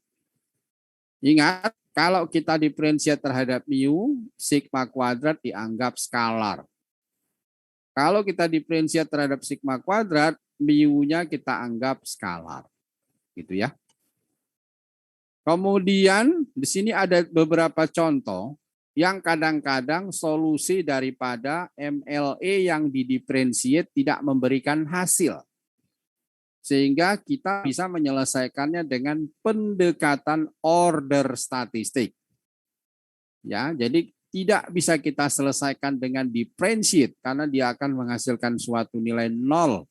Ingat, kalau kita diferensiat terhadap mu, sigma kuadrat dianggap skalar. Kalau kita diferensiat terhadap sigma kuadrat, mu-nya kita anggap skalar. Gitu ya. Kemudian di sini ada beberapa contoh yang kadang-kadang solusi daripada MLE yang didiferensiat tidak memberikan hasil. Sehingga kita bisa menyelesaikannya dengan pendekatan order statistik. Ya, jadi tidak bisa kita selesaikan dengan diferensiat karena dia akan menghasilkan suatu nilai 0.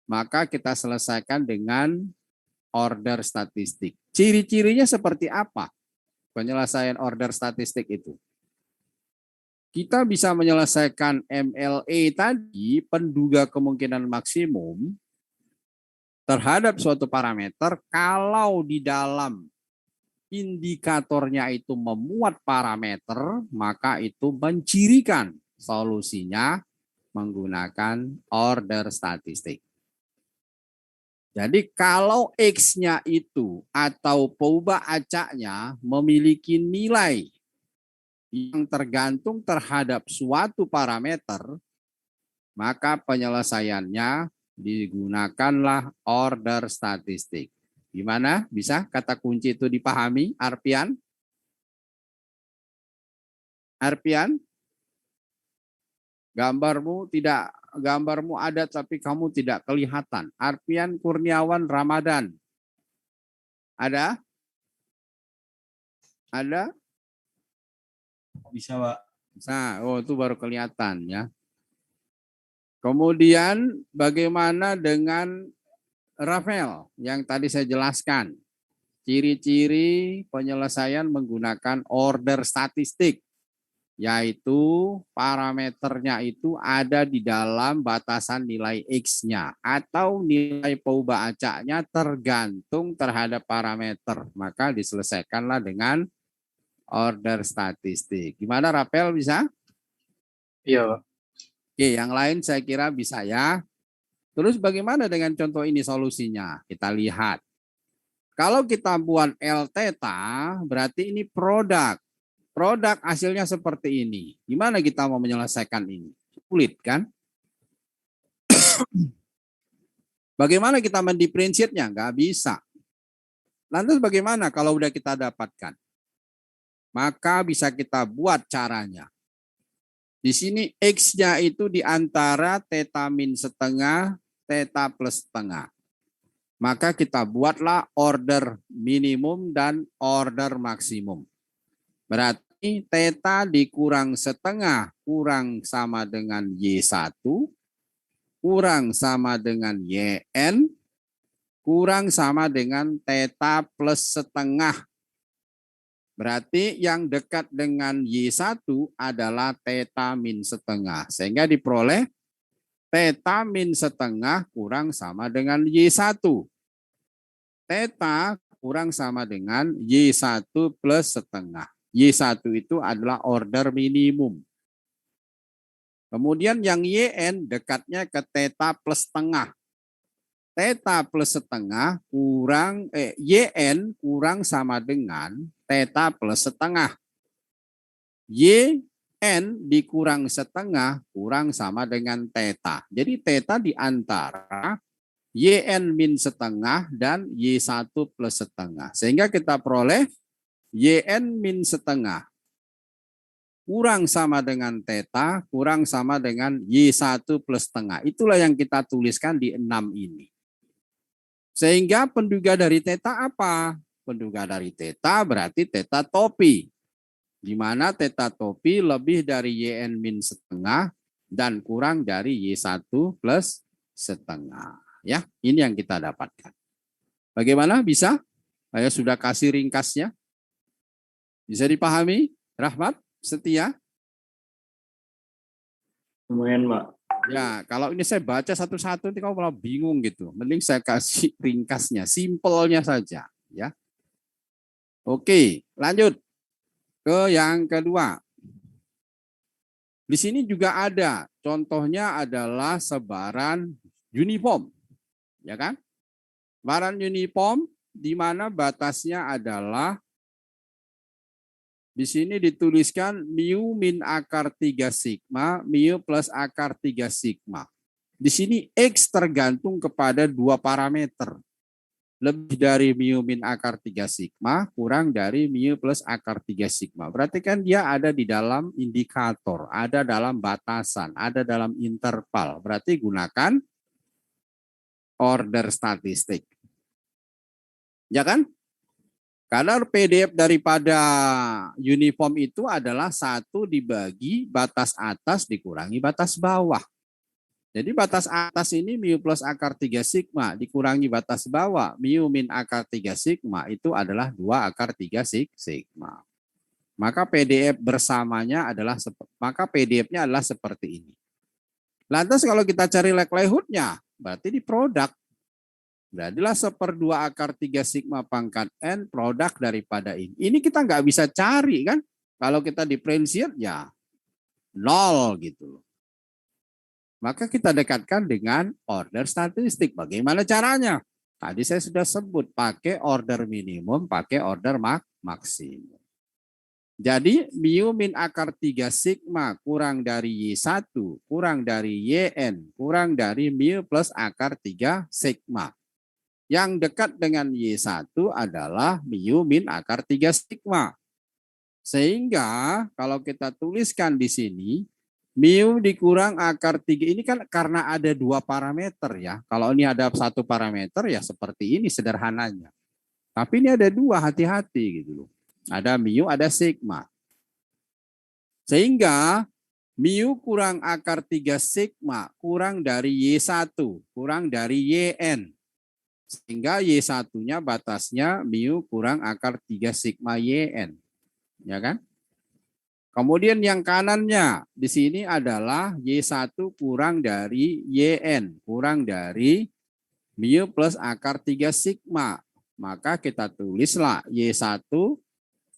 Maka kita selesaikan dengan order statistik. Ciri-cirinya seperti apa penyelesaian order statistik itu? Kita bisa menyelesaikan MLE tadi, penduga kemungkinan maksimum, terhadap suatu parameter kalau di dalam indikatornya itu memuat parameter, maka itu mencirikan solusinya menggunakan order statistik. Jadi kalau X-nya itu atau peubah acaknya memiliki nilai yang tergantung terhadap suatu parameter, maka penyelesaiannya digunakanlah order statistik. Gimana? Bisa kata kunci itu dipahami, Arpian? Arpian? Gambarmu ada tapi kamu tidak kelihatan. Arpian Kurniawan Ramadan. Ada? Ada? Bisa, Pak. Bisa. Oh, itu baru kelihatan ya. Kemudian bagaimana dengan Rafael yang tadi saya jelaskan? Ciri-ciri penyelesaian menggunakan order statistik, yaitu parameternya itu ada di dalam batasan nilai X-nya atau nilai peubah acaknya tergantung terhadap parameter. Maka diselesaikanlah dengan order statistik. Gimana Rafael, bisa? Iya, Pak. Oke, yang lain saya kira bisa ya. Terus bagaimana dengan contoh ini solusinya? Kita lihat. Kalau kita buat L theta, berarti ini produk. Produk hasilnya seperti ini. Gimana kita mau menyelesaikan ini? Sulit kan? Bagaimana kita mendiferensiatnya? Nggak bisa. Lantas bagaimana kalau udah kita dapatkan? Maka bisa kita buat caranya. Di sini X-nya itu di antara theta min setengah, theta plus setengah. Maka kita buatlah order minimum dan order maksimum. Berarti theta dikurang setengah kurang sama dengan Y1 kurang sama dengan YN kurang sama dengan theta plus setengah. Berarti yang dekat dengan Y1 adalah theta min setengah. Sehingga diperoleh theta min setengah kurang sama dengan Y1. Theta kurang sama dengan Y1 plus setengah. Y1 itu adalah order minimum. Kemudian yang YN dekatnya ke theta plus setengah. Theta plus setengah kurang YN kurang sama dengan theta plus setengah. YN dikurang setengah kurang sama dengan theta. Jadi theta di antara YN min setengah dan Y1 plus setengah. Sehingga kita peroleh YN min setengah kurang sama dengan theta kurang sama dengan Y1 plus setengah. Itulah yang kita tuliskan di 6 ini. Sehingga penduga dari theta apa? Penduga dari theta berarti theta topi. Di mana theta topi lebih dari YN min setengah dan kurang dari Y1 plus setengah. Ya, ini yang kita dapatkan. Bagaimana? Bisa? Saya sudah kasih ringkasnya. Bisa dipahami? Rahmat, Setia? Lumayan, Pak. Ya, kalau ini saya baca satu-satu nanti kamu malah bingung gitu. Mending saya kasih ringkasnya, simpelnya saja, ya. Oke, lanjut ke yang kedua. Di sini juga ada, contohnya adalah sebaran uniform, ya kan? Sebaran uniform di mana batasnya adalah di sini dituliskan mu min akar 3 sigma, mu plus akar 3 sigma. Di sini X tergantung kepada dua parameter. Lebih dari mu min akar 3 sigma, kurang dari mu plus akar 3 sigma. Berarti kan dia ada di dalam indikator, ada dalam batasan, ada dalam interval. Berarti gunakan order statistik. Ya kan? Kadar PDF daripada uniform itu adalah 1 dibagi batas atas dikurangi batas bawah. Jadi batas atas ini mu plus akar 3 sigma dikurangi batas bawah mu min akar 3 sigma itu adalah 2 akar 3 sigma. Maka PDF bersamanya adalah PDF-nya adalah seperti ini. Lantas kalau kita cari likelihood-nya berarti di produk. Jadilah 1/2 akar 3 sigma pangkat N produk daripada ini. Ini kita nggak bisa cari kan. Kalau kita differentiate ya 0 gitu. Maka kita dekatkan dengan order statistik. Bagaimana caranya? Tadi saya sudah sebut pakai order minimum, pakai order maksimum. Jadi mu min akar 3 sigma kurang dari Y1, kurang dari YN, kurang dari mu plus akar 3 sigma. Yang dekat dengan Y1 adalah mu min akar 3 sigma. Sehingga kalau kita tuliskan di sini, mu dikurang akar 3 ini kan karena ada dua parameter ya. Kalau ini ada satu parameter ya seperti ini sederhananya. Tapi ini ada dua, hati-hati gitu loh. Ada mu, ada sigma. Sehingga mu kurang akar 3 sigma kurang dari Y1, kurang dari YN. Sehingga Y1-nya batasnya mu kurang akar 3 sigma YN. Ya kan? Kemudian yang kanannya di sini adalah Y1 kurang dari YN, kurang dari mu plus akar 3 sigma. Maka kita tulislah Y1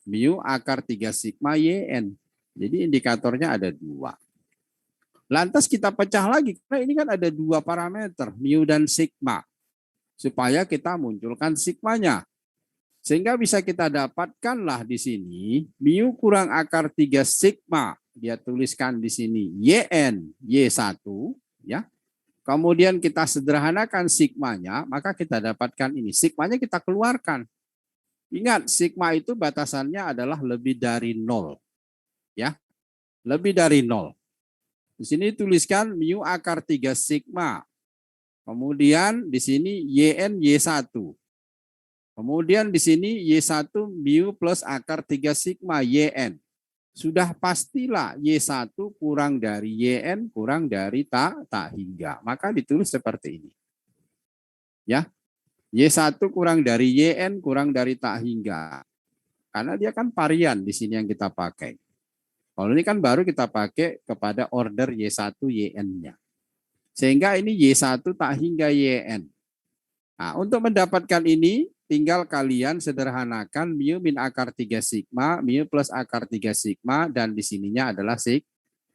mu akar 3 sigma YN. Jadi indikatornya ada dua. Lantas kita pecah lagi, karena ini kan ada dua parameter, mu dan sigma. Supaya kita munculkan sigmanya. Sehingga bisa kita dapatkanlah di sini mu kurang akar 3 sigma. Dia tuliskan di sini YN, Y1. Ya. Kemudian kita sederhanakan sigmanya, maka kita dapatkan ini. Sigmanya kita keluarkan. Ingat, sigma itu batasannya adalah lebih dari 0. Ya, lebih dari 0. Di sini tuliskan mu akar 3 sigma. Kemudian di sini YN Y1. Kemudian di sini Y1 mu plus akar 3 sigma YN. sudah pastilah Y1 kurang dari YN kurang dari tak hingga. Maka ditulis seperti ini. Ya, Y1 kurang dari YN kurang dari tak hingga. Karena dia kan varian di sini yang kita pakai. Kalau ini kan baru kita pakai kepada order Y1 YN-nya. Sehingga ini Y1 tak hingga YN. Nah, untuk mendapatkan ini, tinggal kalian sederhanakan mu min akar 3 sigma, mu plus akar 3 sigma, dan di sininya adalah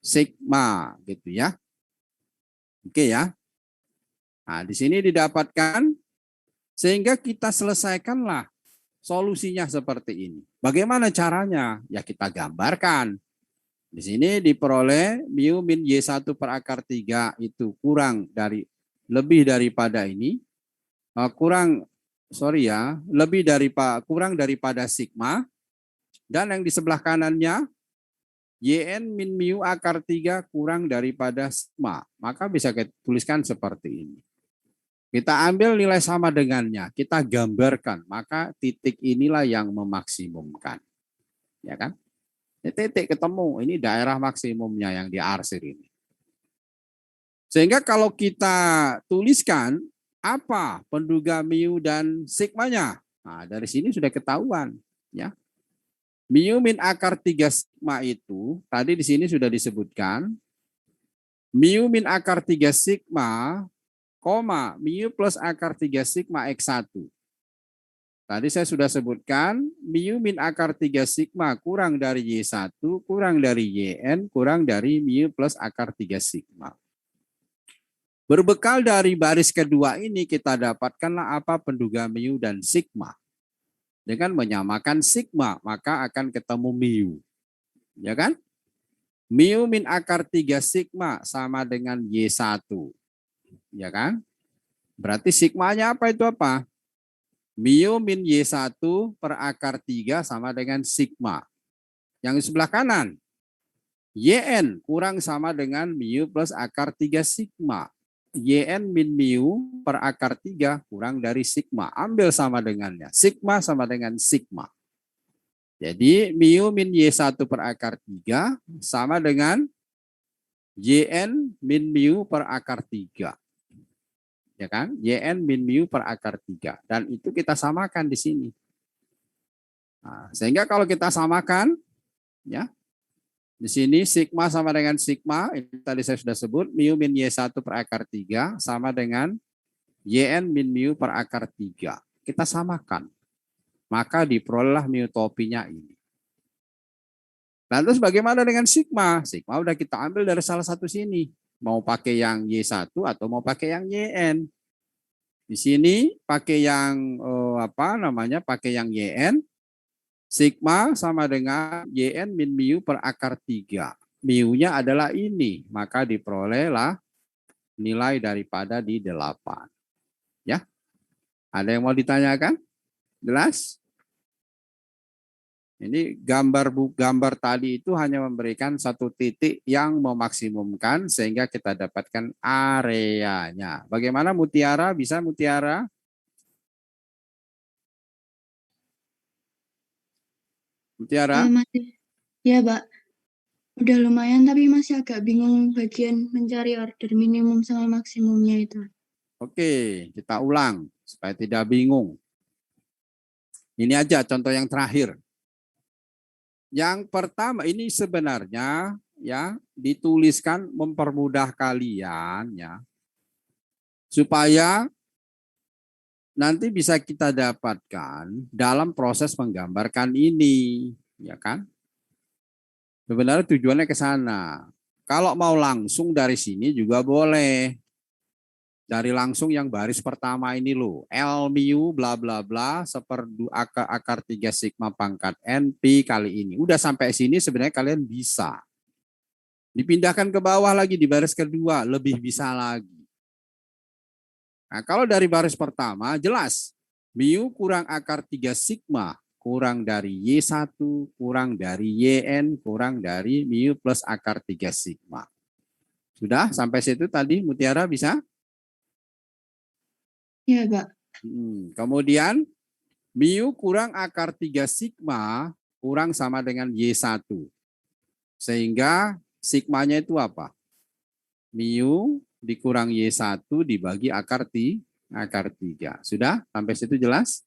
sigma, gitu ya. Oke ya. Nah, di sini didapatkan, sehingga kita selesaikanlah solusinya seperti ini. Bagaimana caranya? Ya kita gambarkan. Di sini diperoleh mu min Y1 per akar 3 itu lebih daripada ini, kurang daripada sigma, dan yang di sebelah kanannya YN min mu akar 3 kurang daripada sigma. Maka bisa kita tuliskan seperti ini. Kita ambil nilai sama dengannya, kita gambarkan, maka titik inilah yang memaksimumkan. Ya kan? Ini titik ketemu, ini daerah maksimumnya yang diarsir ini. Sehingga kalau kita tuliskan apa penduga mu dan sigmanya, nah dari sini sudah ketahuan, ya. Mu min akar 3 sigma itu tadi di sini sudah disebutkan mu min akar 3 sigma, mu plus akar 3 sigma X1. Tadi saya sudah sebutkan mu min akar 3 sigma kurang dari Y1 kurang dari YN kurang dari mu plus akar 3 sigma. Berbekal dari baris kedua ini kita dapatkanlah apa penduga mu dan sigma. Dengan menyamakan sigma maka akan ketemu mu. Ya kan? Mu min akar 3 sigma sama dengan Y1. Ya kan? Berarti sigmanya apa itu apa? Mu min Y1 per akar 3 sama dengan sigma. Yang di sebelah kanan, YN kurang sama dengan mu plus akar 3 sigma. YN min mu per akar 3 kurang dari sigma. Ambil sama dengannya. Sigma sama dengan sigma. Jadi mu min Y1 per akar 3 sama dengan YN min mu per akar 3. Ya kan? YN min mu per akar 3. Dan itu kita samakan di sini. Nah, sehingga kalau kita samakan, ya, di sini sigma sama dengan sigma, ini tadi saya sudah sebut, mu min Y1 per akar 3 sama dengan YN min mu per akar 3. Kita samakan. Maka diperolehlah mu topinya ini. Lantas bagaimana dengan sigma? Sigma udah kita ambil dari salah satu sini. Mau pakai yang Y1 atau mau pakai yang YN. Di sini pakai yang pakai yang YN. Sigma sama dengan YN min mu per akar 3. Mu-nya adalah ini, maka diperolehlah nilai daripada di 8. Ya. Ada yang mau ditanyakan? Jelas? Ini gambar tadi itu hanya memberikan satu titik yang memaksimumkan sehingga kita dapatkan areanya. Bagaimana Mutiara? Bisa Mutiara? Mutiara? Ya, Pak. Udah lumayan, tapi masih agak bingung bagian mencari order minimum sama maksimumnya itu. Oke, kita ulang supaya tidak bingung. Ini aja contoh yang terakhir. Yang pertama ini sebenarnya ya dituliskan mempermudah kalian ya. Supaya nanti bisa kita dapatkan dalam proses menggambarkan ini, ya kan? Sebenarnya tujuannya ke sana. Kalau mau langsung dari sini juga boleh. Dari langsung yang baris pertama ini loh. L mu bla bla bla akar 3 sigma pangkat N pi kali ini. Udah sampai sini sebenarnya kalian bisa. Dipindahkan ke bawah lagi di baris kedua. Lebih bisa lagi. Nah kalau dari baris pertama jelas. Mu kurang akar 3 sigma. Kurang dari Y1. Kurang dari YN. Kurang dari mu plus akar 3 sigma. Sudah sampai situ tadi Mutiara bisa? Iya, Pak. Kemudian mu kurang akar 3 sigma kurang sama dengan Y1. Sehingga sigmanya itu apa? Mu dikurang Y1 dibagi akar 3. Sudah? Sampai situ jelas?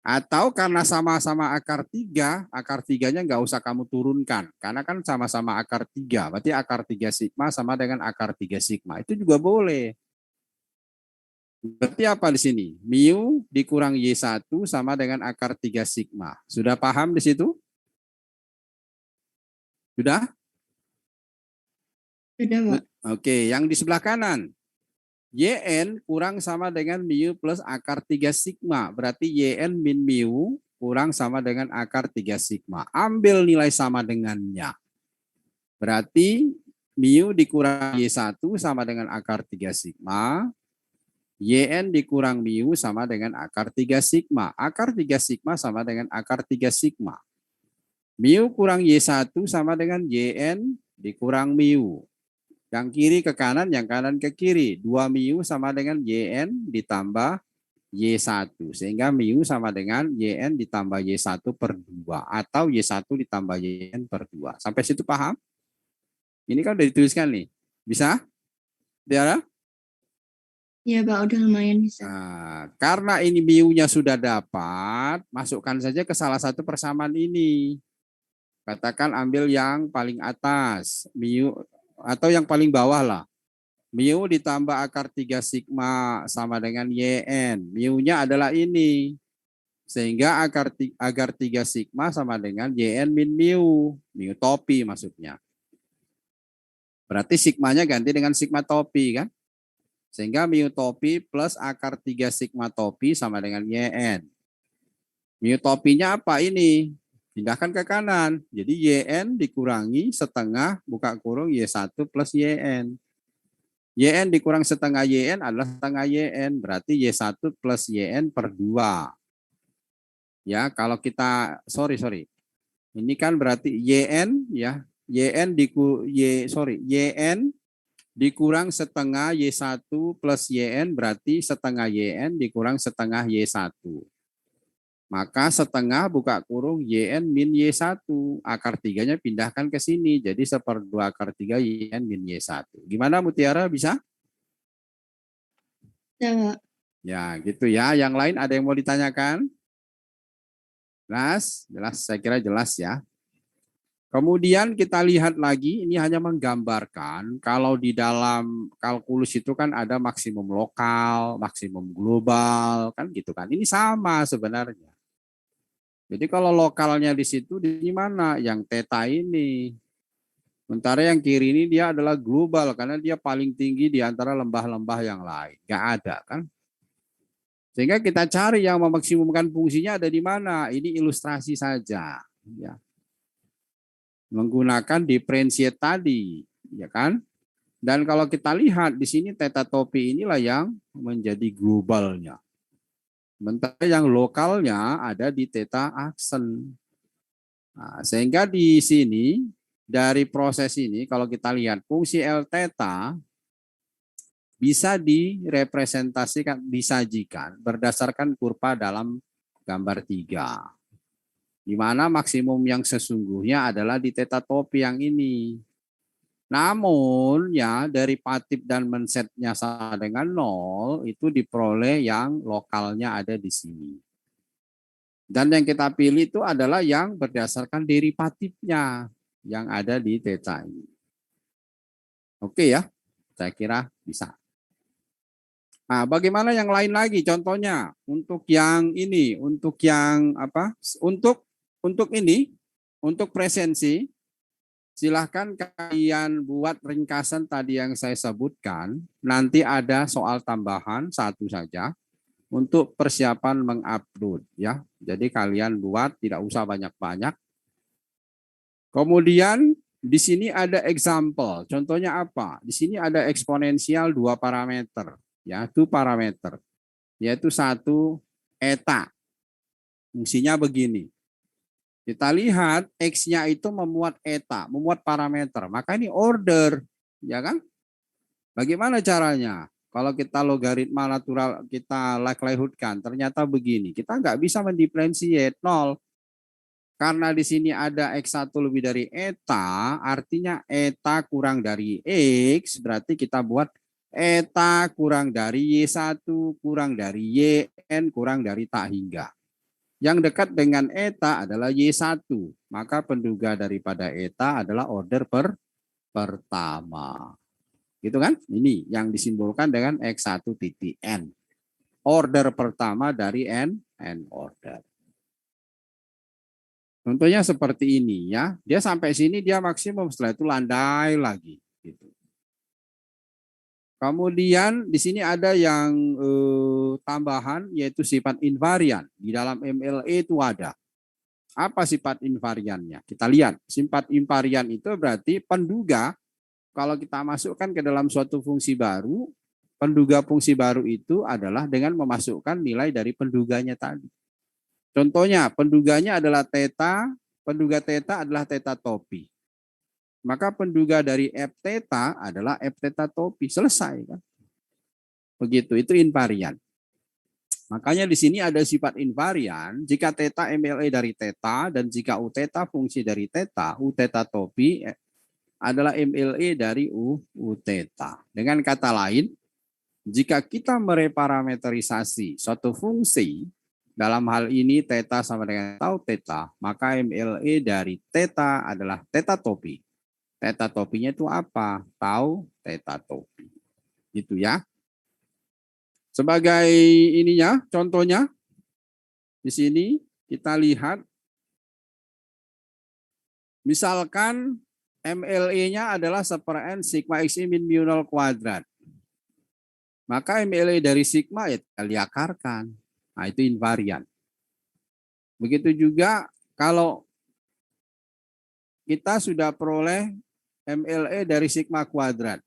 Atau karena sama-sama akar 3-nya nggak usah kamu turunkan. Karena kan sama-sama akar 3. Berarti akar 3 sigma sama dengan akar 3 sigma. Itu juga boleh. Berarti apa di sini? Mu dikurang Y1 sama dengan akar 3 sigma. Sudah paham di situ? Sudah? Sudah, Pak. Oke, yang di sebelah kanan. YN kurang sama dengan mu plus akar 3 sigma. Berarti YN min mu kurang sama dengan akar 3 sigma. Ambil nilai sama dengannya. Berarti mu dikurang Y1 sama dengan akar 3 sigma. YN dikurang mu sama dengan akar 3 sigma. Akar 3 sigma sama dengan akar 3 sigma. Mu kurang Y1 sama dengan YN dikurang mu. Yang kiri ke kanan, yang kanan ke kiri. 2 mu sama dengan YN ditambah Y1. Sehingga mu sama dengan YN ditambah Y1 per 2. Atau Y1 ditambah YN per 2. Sampai situ paham? Ini kan udah dituliskan nih. Bisa? Tiara? Iya, Pak, udah lumayan bisa. Nah, karena ini mu-nya sudah dapat, masukkan saja ke salah satu persamaan ini. Katakan ambil yang paling atas, mu atau yang paling bawah lah. Mu ditambah akar 3 sigma sama dengan YN. Mu-nya adalah ini. Sehingga agar 3 sigma sama dengan YN min mu. Mu topi maksudnya. Berarti sigmanya ganti dengan sigma topi kan? Sehingga mu topi plus akar 3 sigma topi sama dengan YN. Mu topinya apa ini? Pindahkan ke kanan. Jadi YN dikurangi setengah buka kurung Y1 plus YN. YN dikurang setengah YN adalah setengah YN. Berarti Y1 plus YN per 2. Ya, kalau kita, sorry. Ini kan berarti YN ya. YN dikurang setengah Y1 plus YN berarti setengah YN dikurang setengah Y1. Maka setengah buka kurung YN min Y1. Akar 3-nya pindahkan ke sini. Jadi 1/2 akar 3 YN min Y1. Gimana Mutiara, bisa? Bisa, Pak. Ya gitu ya. Yang lain ada yang mau ditanyakan? Jelas? Saya kira jelas ya. Kemudian kita lihat lagi, ini hanya menggambarkan kalau di dalam kalkulus itu kan ada maksimum lokal, maksimum global, kan gitu kan. Ini sama sebenarnya. Jadi kalau lokalnya di situ di mana? Yang theta ini. Sementara yang kiri ini dia adalah global karena dia paling tinggi di antara lembah-lembah yang lain. Nggak ada kan? Sehingga kita cari yang memaksimumkan fungsinya ada di mana. Ini ilustrasi saja. Ya. Menggunakan differentiate tadi, ya kan? Dan kalau kita lihat di sini theta topi inilah yang menjadi globalnya. Sementara yang lokalnya ada di theta aksen. Nah, sehingga di sini dari proses ini kalau kita lihat fungsi L theta bisa direpresentasikan, disajikan berdasarkan kurva dalam gambar 3. Di mana maksimum yang sesungguhnya adalah di theta topi yang ini. Namun ya dari patip dan mensetnya sama dengan 0 itu diperoleh yang lokalnya ada di sini. Dan yang kita pilih itu adalah yang berdasarkan derivatifnya yang ada di theta ini. Oke ya, saya kira bisa. Nah, bagaimana yang lain lagi? Contohnya untuk yang ini, untuk yang apa? Untuk ini, untuk presensi, silahkan kalian buat ringkasan tadi yang saya sebutkan. Nanti ada soal tambahan satu saja untuk persiapan mengupload ya. Jadi kalian buat tidak usah banyak-banyak. Kemudian di sini ada example. Contohnya apa? Di sini ada eksponensial 2 parameter ya, 2 parameter. Yaitu 1 eta. Fungsinya begini. Kita lihat X-nya itu memuat eta, memuat parameter. Maka ini order, ya kan? Bagaimana caranya? Kalau kita logaritma natural, kita likelihood kan, ternyata begini. Kita nggak bisa mendiferensiate 0. karena di sini ada X1 lebih dari eta, artinya eta kurang dari X, berarti kita buat eta kurang dari Y1 kurang dari YN kurang dari tak hingga. Yang dekat dengan eta adalah Y1, maka penduga daripada eta adalah order pertama. Gitu kan? Ini yang disimbolkan dengan X1 titik N. Order pertama dari N order. Contohnya seperti ini ya, dia sampai sini dia maksimum, setelah itu landai lagi. Gitu. Kemudian di sini ada yang tambahan yaitu sifat invarian. Di dalam MLE itu ada. Apa sifat invariannya? Kita lihat, sifat invarian itu berarti penduga, kalau kita masukkan ke dalam suatu fungsi baru, penduga fungsi baru itu adalah dengan memasukkan nilai dari penduganya tadi. Contohnya, penduganya adalah theta, penduga theta adalah theta topi. Maka penduga dari F theta adalah F theta topi. Selesai kan? Begitu, itu invarian. Makanya di sini ada sifat invarian, jika theta MLE dari theta dan jika U theta fungsi dari theta, U theta topi adalah MLE dari U theta. Dengan kata lain, jika kita mereparameterisasi suatu fungsi, dalam hal ini theta sama dengan tau theta, maka MLE dari theta adalah theta topi. Theta topinya itu apa? Tau theta topi. Gitu ya. Sebagai ininya, contohnya di sini kita lihat, misalkan MLE-nya adalah 1/n sigma xi min mu 0 kuadrat. Maka MLE dari sigma ya kita diakarkan. Nah, itu invarian. Begitu juga kalau kita sudah peroleh MLE dari sigma kuadrat.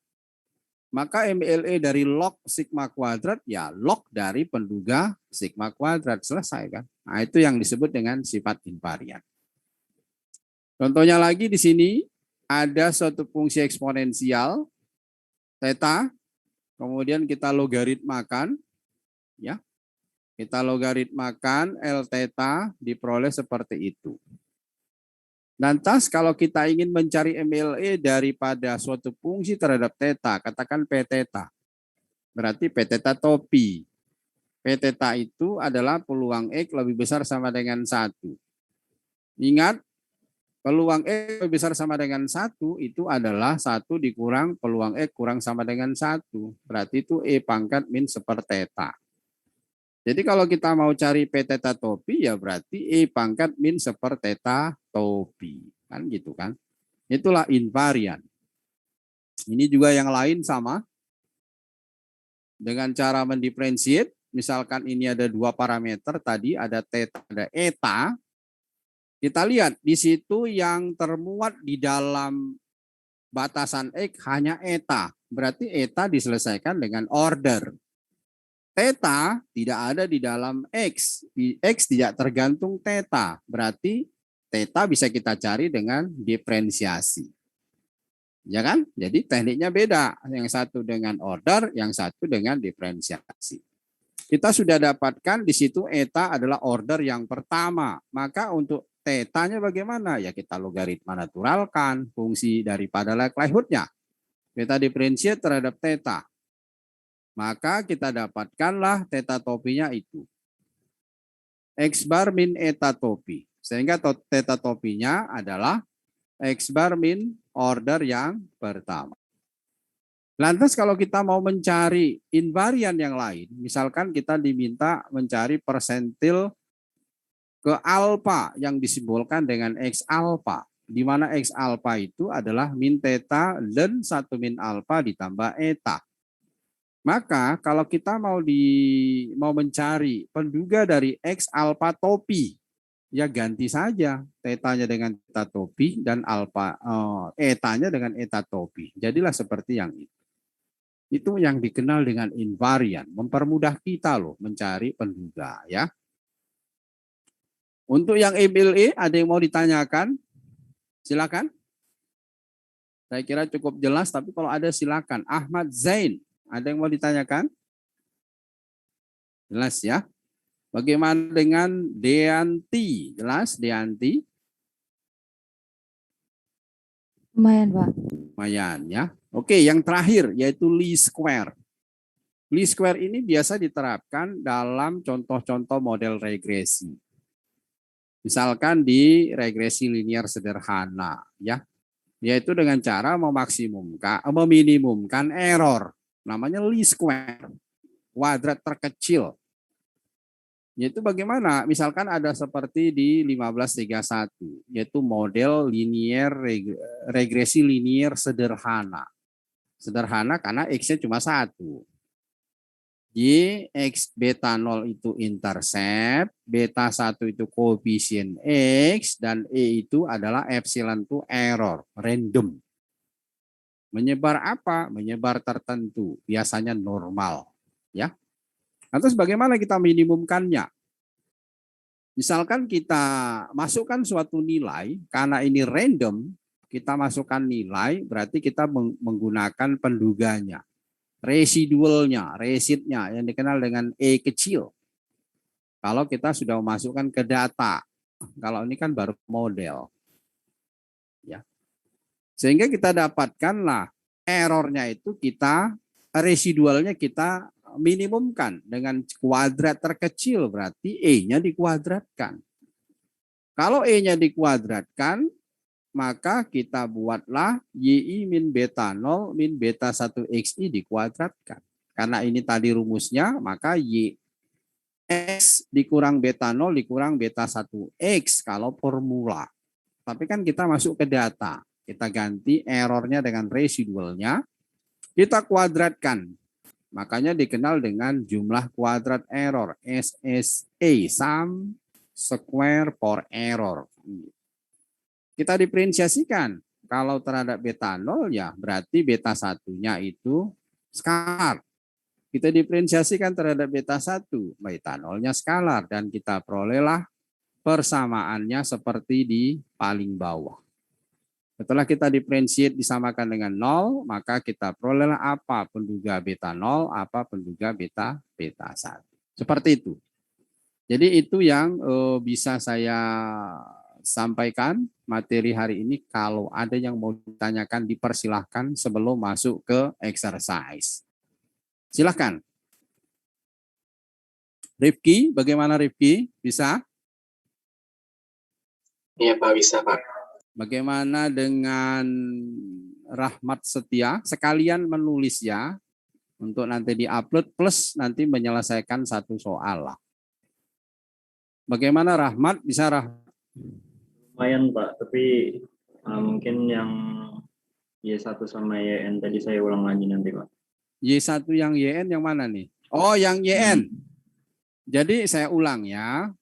Maka MLE dari log sigma kuadrat ya log dari penduga sigma kuadrat. Selesai kan? Nah, itu yang disebut dengan sifat invarian. Contohnya lagi di sini ada suatu fungsi eksponensial theta, kemudian kita logaritmakan ya. Kita logaritmakan L theta diperoleh seperti itu. Lantas kalau kita ingin mencari MLE daripada suatu fungsi terhadap theta, katakan P theta. Berarti P theta topi. P theta itu adalah peluang X lebih besar sama dengan 1. Ingat, peluang X lebih besar sama dengan 1 itu adalah 1 dikurang peluang X kurang sama dengan 1. Berarti itu E pangkat min 1 theta. Jadi kalau kita mau cari P theta topi ya berarti E pangkat min 1 theta topi. Kan gitu kan. Itulah invarian. Ini juga yang lain sama. Dengan cara mendiferensiate, misalkan ini ada 2 parameter tadi, ada theta, ada eta. Kita lihat di situ yang termuat di dalam batasan X hanya eta. Berarti eta diselesaikan dengan order. Theta tidak ada di dalam X. X tidak tergantung theta. Berarti theta bisa kita cari dengan diferensiasi. Ya kan? Jadi tekniknya beda. Yang satu dengan order, yang satu dengan diferensiasi. Kita sudah dapatkan di situ eta adalah order yang pertama. Maka untuk theta-nya bagaimana? Ya kita logaritma naturalkan fungsi daripada likelihood-nya. Kita diferensiate terhadap theta. Maka kita dapatkanlah theta topinya itu. X bar min eta topi. Sehingga theta topinya adalah X bar min order yang pertama. Lantas kalau kita mau mencari invarian yang lain, misalkan kita diminta mencari persentil ke alfa yang disimbolkan dengan X alfa. Di mana X alfa itu adalah min theta dan 1 min alfa ditambah eta. Maka kalau kita mau mencari penduga dari X alfa topi, ya ganti saja theta-nya dengan theta topi dan alfa eta-nya dengan eta topi. Jadilah seperti yang itu. Itu yang dikenal dengan invarian, mempermudah kita loh mencari penduga ya. Untuk yang MLE ada yang mau ditanyakan? Silakan. Saya kira cukup jelas, tapi kalau ada silakan. Ahmad Zain. Ada yang mau ditanyakan? Jelas ya. Bagaimana dengan Deanti? Jelas Deanti? Lumayan, Pak. Lumayan ya. Oke, yang terakhir yaitu least square. Least square ini biasa diterapkan dalam contoh-contoh model regresi. Misalkan di regresi linear sederhana ya, yaitu dengan cara meminimumkan error. Namanya least square, kuadrat terkecil. Yaitu bagaimana? Misalkan ada seperti di 1531, yaitu model linear regresi linear sederhana. Sederhana karena X-nya cuma 1. Y, X, beta 0 itu intercept, beta 1 itu koefisien X, dan E itu adalah epsilon itu error, random. Menyebar apa? Menyebar tertentu, biasanya normal. Ya. Lantas bagaimana kita minimumkannya? Misalkan kita masukkan suatu nilai, karena ini random, kita masukkan nilai, berarti kita menggunakan penduganya. Residualnya, residnya yang dikenal dengan E kecil. Kalau kita sudah memasukkan ke data, kalau ini kan baru model. Ya. Sehingga kita dapatkanlah errornya itu residualnya kita minimumkan dengan kuadrat terkecil, berarti E-nya dikuadratkan. Kalau E-nya dikuadratkan, maka kita buatlah YI min beta 0 min beta 1 XI dikuadratkan. Karena ini tadi rumusnya, maka Y X dikurang beta 0 dikurang beta 1X kalau formula. Tapi kan kita masuk ke data. Kita ganti errornya dengan residualnya. Kita kuadratkan. Makanya dikenal dengan jumlah kuadrat error. SSA, sum square for error. Kita diferensiasikan. Kalau terhadap beta 0 ya berarti beta 1-nya itu skalar. Kita diferensiasikan terhadap beta 1, beta 0-nya skalar, dan kita perolehlah persamaannya seperti di paling bawah. Setelah kita diferensiate disamakan dengan 0, maka kita perolehlah apa penduga beta 0, apa penduga beta 1. Seperti itu. Jadi itu yang bisa saya sampaikan materi hari ini. Kalau ada yang mau ditanyakan dipersilahkan sebelum masuk ke exercise. Silahkan. Rifki, bagaimana Rifki? Bisa? Iya Pak, bisa Pak. Bagaimana dengan Rahmat Setia? Sekalian menulis ya, untuk nanti diupload plus nanti menyelesaikan satu soal lah. Bagaimana Rahmat? Bisa Rahmat? Lumayan Pak, tapi mungkin yang Y1 sama YN tadi saya ulang lagi nanti Pak. Y1 yang YN yang mana nih? Oh, yang YN. Jadi saya ulang ya.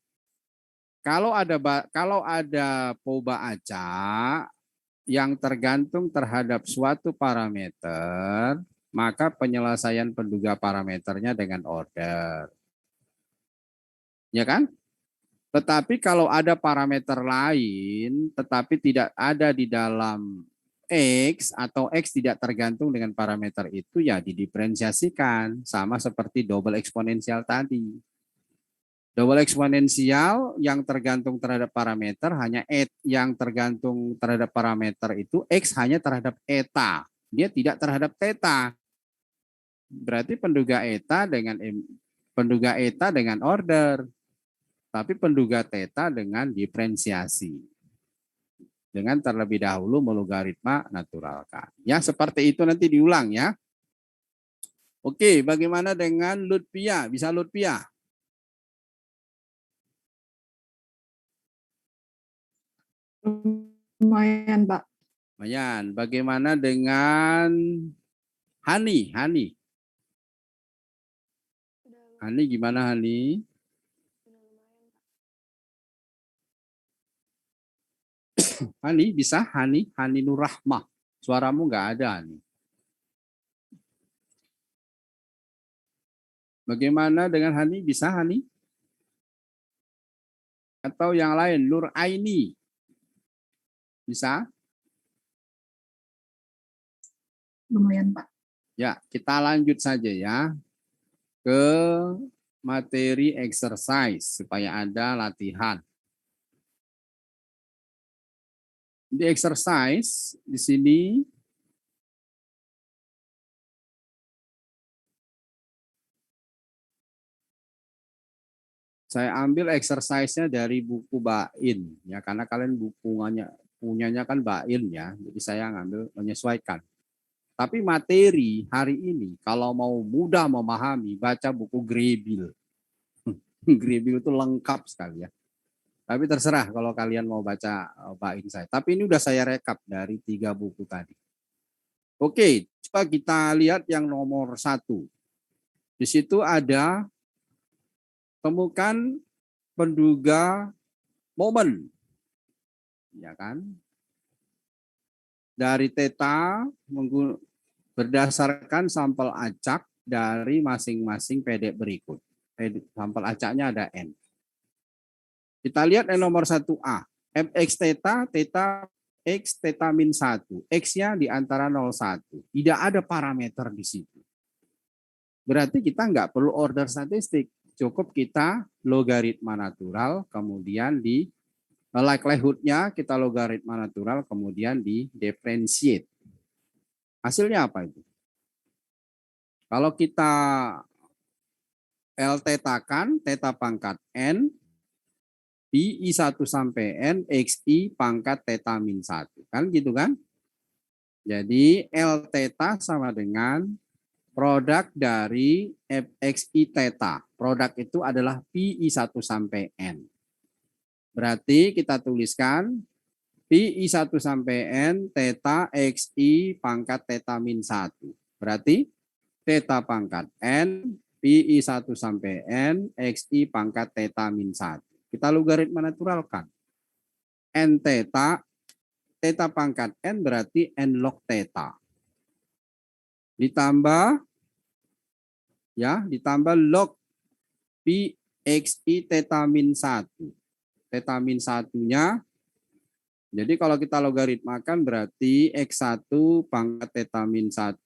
Kalau ada poba acak yang tergantung terhadap suatu parameter, maka penyelesaian penduga parameternya dengan order. Ya kan? Tetapi kalau ada parameter lain, tetapi tidak ada di dalam X, atau X tidak tergantung dengan parameter itu, ya didiferensiasikan. Sama seperti double eksponensial tadi. Double eksponensial yang tergantung terhadap parameter hanya yang tergantung terhadap parameter itu X hanya terhadap eta. Dia tidak terhadap theta. Berarti penduga eta dengan order. Tapi penduga theta dengan diferensiasi. Dengan terlebih dahulu melogaritma naturalkan. Ya, seperti itu nanti diulang ya. Oke, bagaimana dengan Lutfia? Bisa Lutfia? Lumayan, Pak. Lumayan. Bagaimana dengan Hani? Hani gimana Hani? Hani bisa? Hani Nurrahmah. Suaramu nggak ada Hani. Bagaimana dengan Hani? Bisa Hani? Atau yang lain, Nur Aini. Bisa? Lumayan, Pak. Ya, kita lanjut saja ya ke materi exercise supaya ada latihan. Di exercise di sini saya ambil exercise-nya dari buku Bain ya, karena kalian punyanya kan Bain ya. Jadi saya ngambil menyesuaikan. Tapi materi hari ini kalau mau mudah memahami, baca buku Grebil. Grebil itu lengkap sekali ya. Tapi terserah kalau kalian mau baca Bain saya. Tapi ini udah saya rekap dari 3 buku tadi. Oke, coba kita lihat yang nomor 1. Di situ ada temukan penduga momen. Ya kan? Dari theta berdasarkan sampel acak dari masing-masing PD berikut. Sampel acaknya ada N. Kita lihat yang nomor 1A. Fx theta, theta X, theta min 1. X-nya di antara 0,1. Tidak ada parameter di situ. Berarti kita nggak perlu order statistik. Cukup kita logaritma natural, kemudian di likelihood-nya kita logaritma natural, kemudian di differentiate. Hasilnya apa itu? Kalau kita L theta-kan, theta pangkat N, pi 1 sampai N, xi pangkat theta min 1. Kan gitu kan? Jadi L theta sama dengan produk dari fxi theta. Produk itu adalah pi 1 sampai N. Berarti kita tuliskan pi 1 sampai N theta xi pangkat theta min 1. Berarti theta pangkat N pi 1 sampai N xi pangkat theta min 1. Kita logaritma naturalkan. N theta, theta pangkat N berarti N log theta. Ditambah log pi xi theta min 1. Theta min 1-nya, jadi kalau kita logaritmakan berarti x1 pangkat theta min 1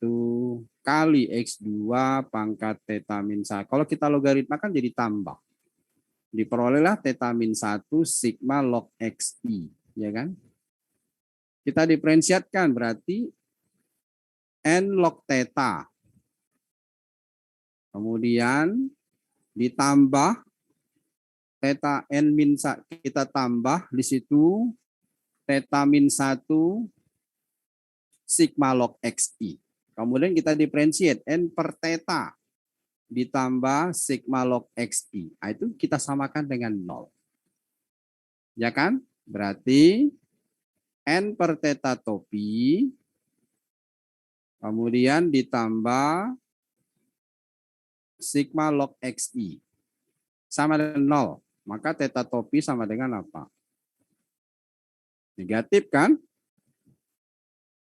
kali x2 pangkat theta min 1. Kalau kita logaritmakan jadi tambah. Diperolehlah theta min 1 sigma log xi, ya kan? Kita diferensiatkan berarti n log theta. Kemudian ditambah theta n min 1, kita tambah di situ theta min 1 sigma log xi. Kemudian kita diferensiate n per theta ditambah sigma log xi. Nah, itu kita samakan dengan 0. Ya kan? Berarti n per theta topi kemudian ditambah sigma log xi sama dengan 0. Maka theta topi sama dengan apa? Negatif kan?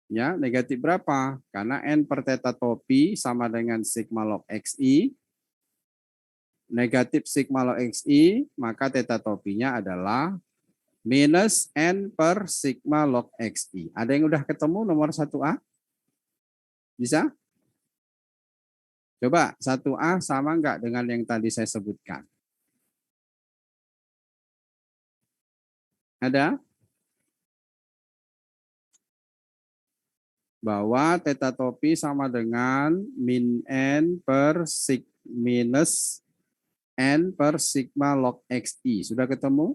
Ya, negatif berapa? Karena n per theta topi sama dengan sigma log xi. Negatif sigma log xi, maka theta topinya adalah minus n per sigma log xi. Ada yang udah ketemu nomor 1A? Bisa? Coba 1A sama enggak dengan yang tadi saya sebutkan? Ada? Bahwa theta topi sama dengan min n per minus n per sigma log xi. Sudah ketemu?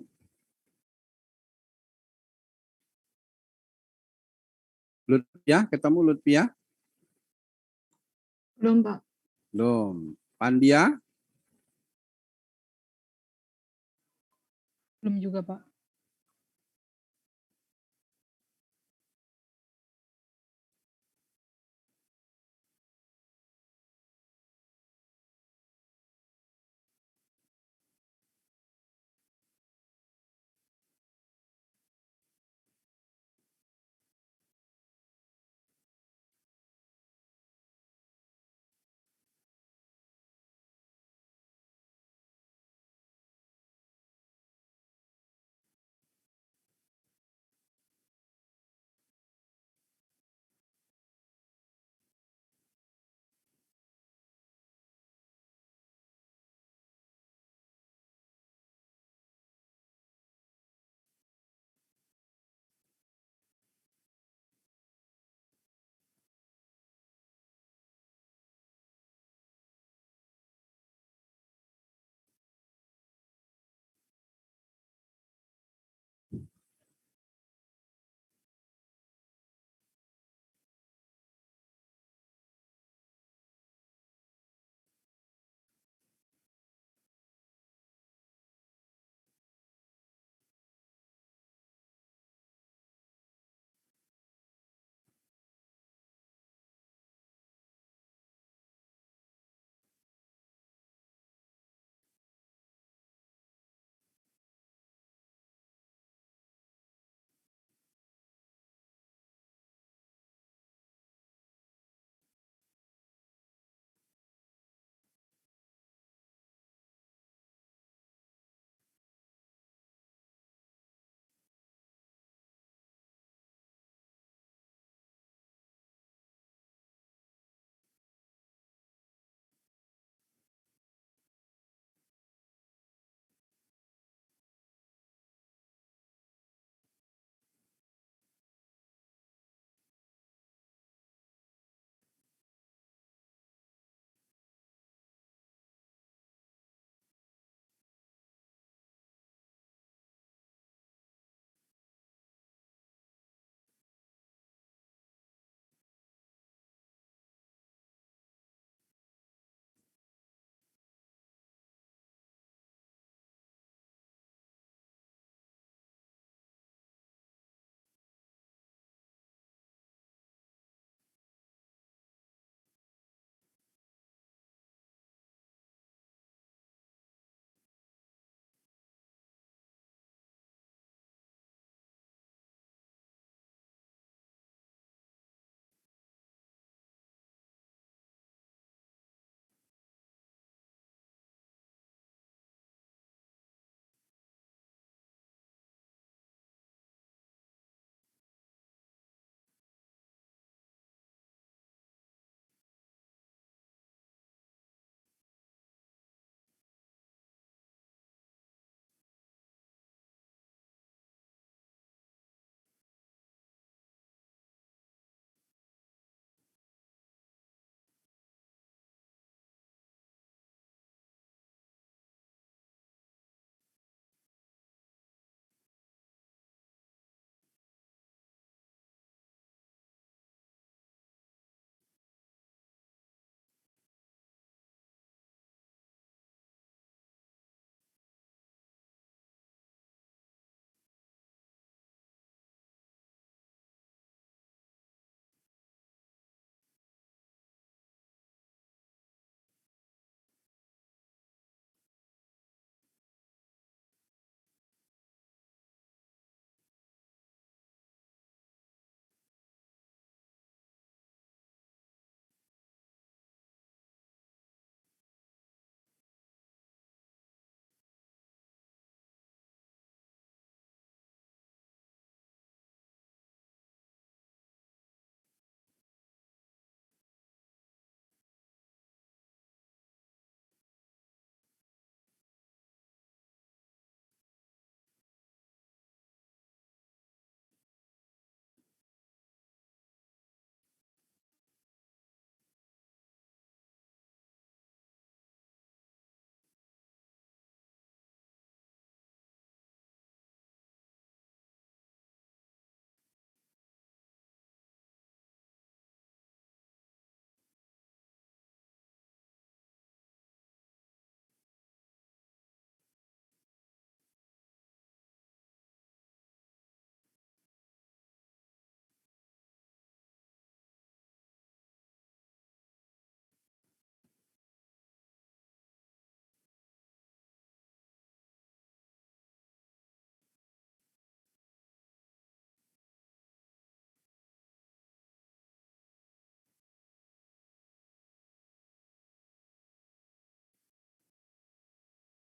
Lutfia, ketemu Lutfia? Belum, Pak. Belum. Pandia? Belum juga, Pak.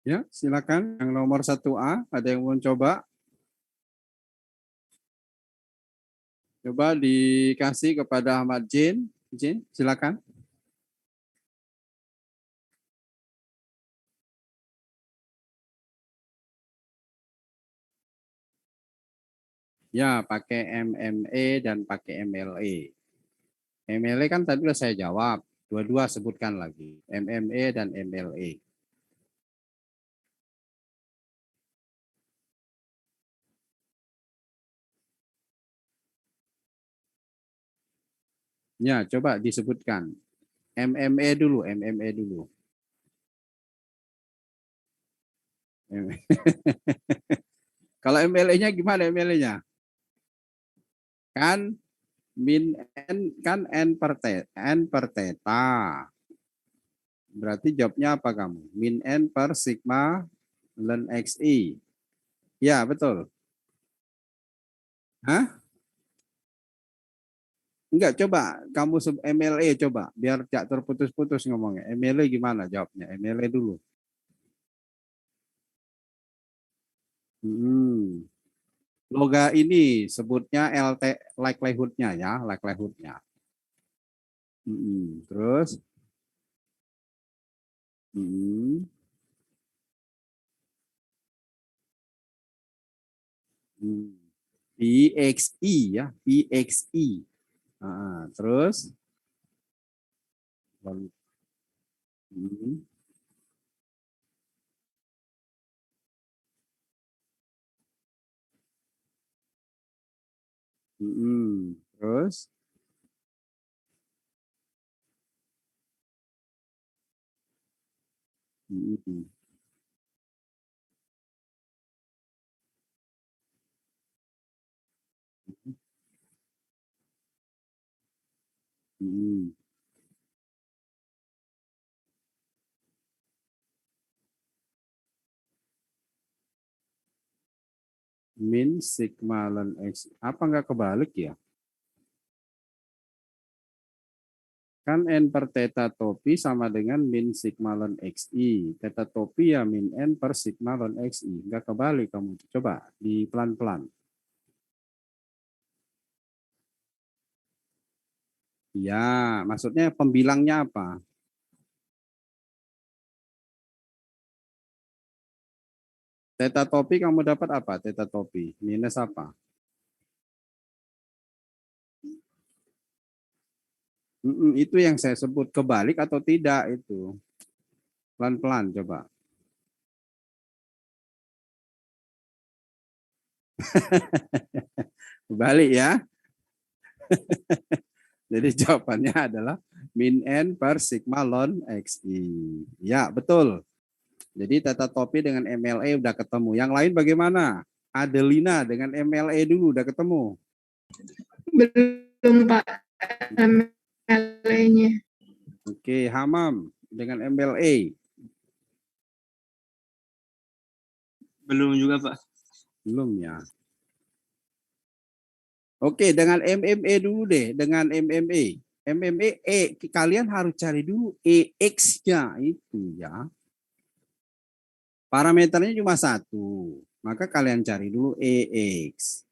Ya, silakan. Yang nomor 1A, ada yang mau coba? Coba dikasih kepada Ahmad Jin. Jin, silakan. Ya, pakai MME dan pakai MLE. MLE kan tadi udah saya jawab. Dua-dua sebutkan lagi. MME dan MLE. Ya, coba disebutkan. MME dulu, MME dulu. Kalau MLE-nya gimana MLE-nya? Kan min n kan n per theta. Berarti jawabnya apa kamu? Min n per sigma ln xi. Ya, betul. Hah? Enggak, coba kamu MLE coba biar tidak terputus-putus ngomongnya. MLE gimana jawabnya? MLE dulu. Hmm. Loga ini sebutnya LT likelihood-nya ya, likelihood-nya. Terus hmm. PXI ya, PXI. Terus hmm. Terus hmm. Hmm. Min sigma ln x. Apa enggak kebalik ya? Kan n per theta topi sama dengan min sigma ln xi. Theta topi ya min n per sigma ln xi. Enggak kebalik kamu. Coba di pelan-pelan. Ya, maksudnya pembilangnya apa? Theta topi kamu dapat apa? Theta topi minus apa? Itu yang saya sebut kebalik atau tidak itu. Pelan-pelan coba. Kebalik ya. Jadi jawabannya adalah min n per sigma ln xi. Ya, betul. Jadi theta topi dengan MLE udah ketemu. Yang lain bagaimana? Adelina dengan MLE dulu udah ketemu. Belum Pak, MLE-nya. Oke, Hamam dengan MLE. Belum juga, Pak. Belum ya. Oke, dengan MME dulu deh, dengan MME. MME kalian harus cari dulu EX-nya itu ya. Parameternya cuma satu, maka kalian cari dulu EX.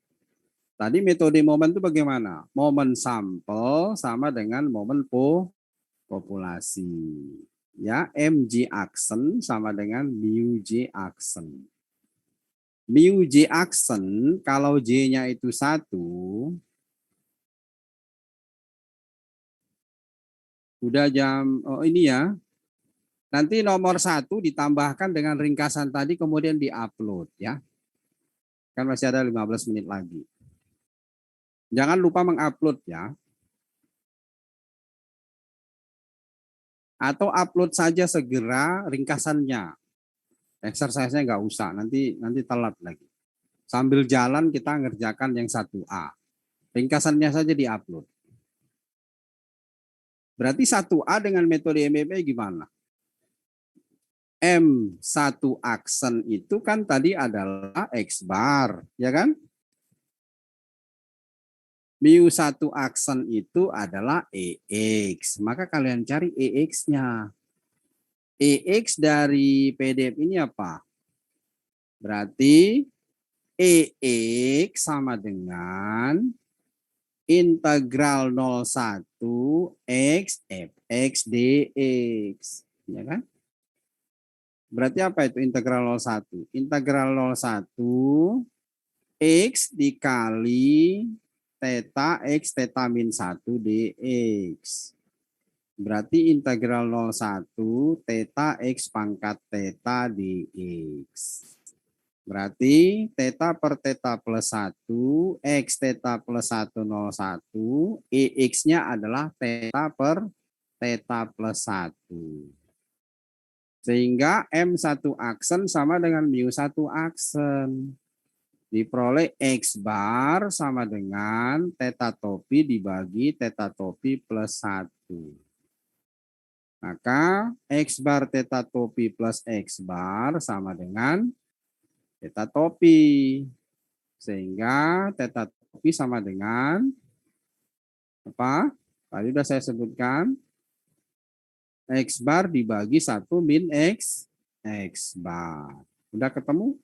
Tadi metode momen itu bagaimana? Momen sampel sama dengan momen populasi. Ya, MJ aksen sama dengan mu J aksen. Mu J aksen kalau J-nya itu 1, udah jam, oh ini ya, nanti nomor 1 ditambahkan dengan ringkasan tadi kemudian diupload ya. Kan masih ada 15 menit lagi. Jangan lupa mengupload ya. Atau upload saja segera ringkasannya. Exercise-nya nggak usah, nanti telat lagi. Sambil jalan kita ngerjakan yang 1A. Ringkasannya saja diupload. Berarti 1A dengan metode MME gimana? M1 aksen itu kan tadi adalah X bar, ya kan? Mu1 aksen itu adalah EX. Maka kalian cari EX-nya. EX dari PDF ini apa? Berarti EX sama dengan integral 01 X fx dx. Ya kan? Berarti apa itu integral 01? Integral 01 X dikali theta X theta min 1 dx. Berarti integral 01 theta X pangkat theta dx. Berarti theta per theta plus 1, X theta plus 1, 01, EX-nya adalah theta per theta plus 1. Sehingga M1 aksen sama dengan mu1 aksen. Diperoleh X bar sama dengan theta topi dibagi theta topi plus 1. Maka X bar theta topi plus X bar sama dengan theta topi. Sehingga theta topi sama dengan apa? Tadi sudah saya sebutkan. X bar dibagi 1 min X bar. Sudah ketemu?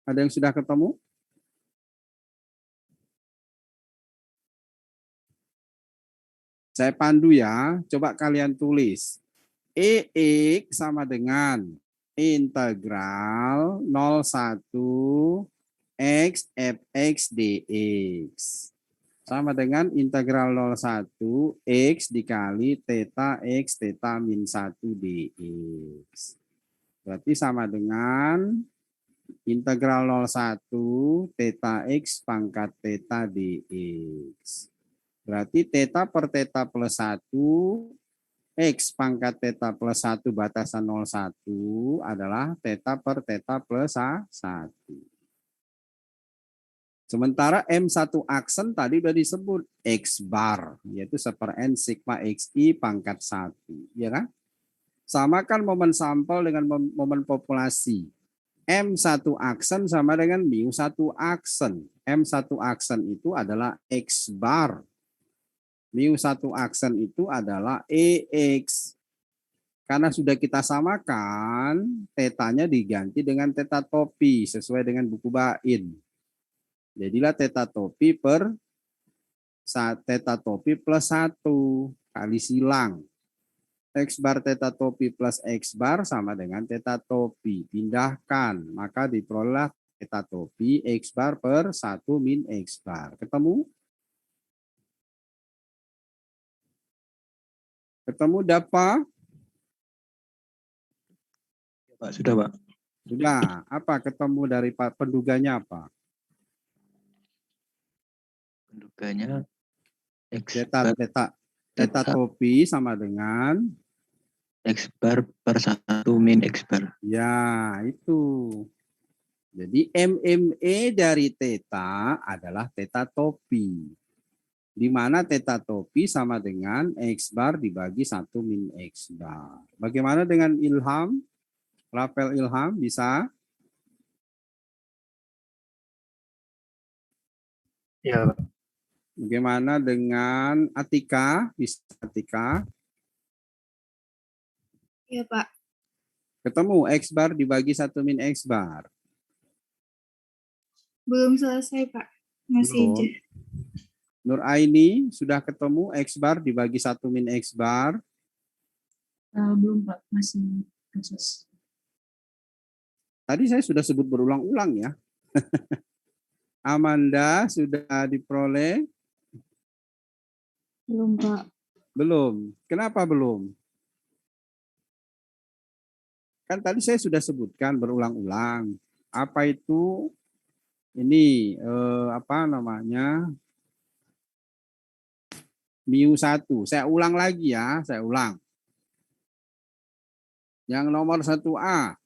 Ada yang sudah ketemu? Saya pandu ya. Coba kalian tulis. EX sama dengan integral 01 X fx dx. Sama dengan integral 01 X dikali theta X theta min 1 dx. Berarti sama dengan integral 01 theta X pangkat theta dx. Berarti theta per theta plus 1 X pangkat theta plus 1 batasan 01 adalah theta per theta plus 1. Sementara M1 aksen tadi sudah disebut X bar, yaitu 1/n sigma XI pangkat 1. Ya kan? Samakan momen sampel dengan momen populasi. M1 aksen sama dengan mu1 aksen. M1 aksen itu adalah X bar. Mu1 aksen itu adalah EX. Karena sudah kita samakan, tetanya diganti dengan theta topi sesuai dengan buku Bain. Jadilah theta topi per theta topi plus 1 kali silang. X bar theta topi plus X bar sama dengan theta topi. Pindahkan, maka diperoleh theta topi X bar per 1 min X bar. Ketemu? Ketemu dapat? Pak, sudah Pak. Sudah. Apa ketemu dari penduganya apa? Penduganya X Theta, bar, theta topi sama dengan X bar per 1 min X bar. ya itu. Jadi MME dari theta adalah theta topi. Di mana theta topi sama dengan X bar dibagi 1 min X bar. Bagaimana dengan Ilham? Rafael Ilham bisa? Ya, Pak. Bagaimana dengan Atika? Bisa Atika? Iya, Pak. Ketemu X bar dibagi 1 min X bar. Belum selesai, Pak. Masih Belum. Nur Aini sudah ketemu X bar dibagi 1 min X bar. Belum Pak, masih proses. Tadi saya sudah sebut berulang-ulang ya. Amanda sudah diperoleh? belum, Pak. Belum. Kenapa belum? Kan tadi saya sudah sebutkan berulang-ulang. Apa itu? Ini apa namanya? mu1. Saya ulang lagi ya, saya ulang. Yang nomor 1A.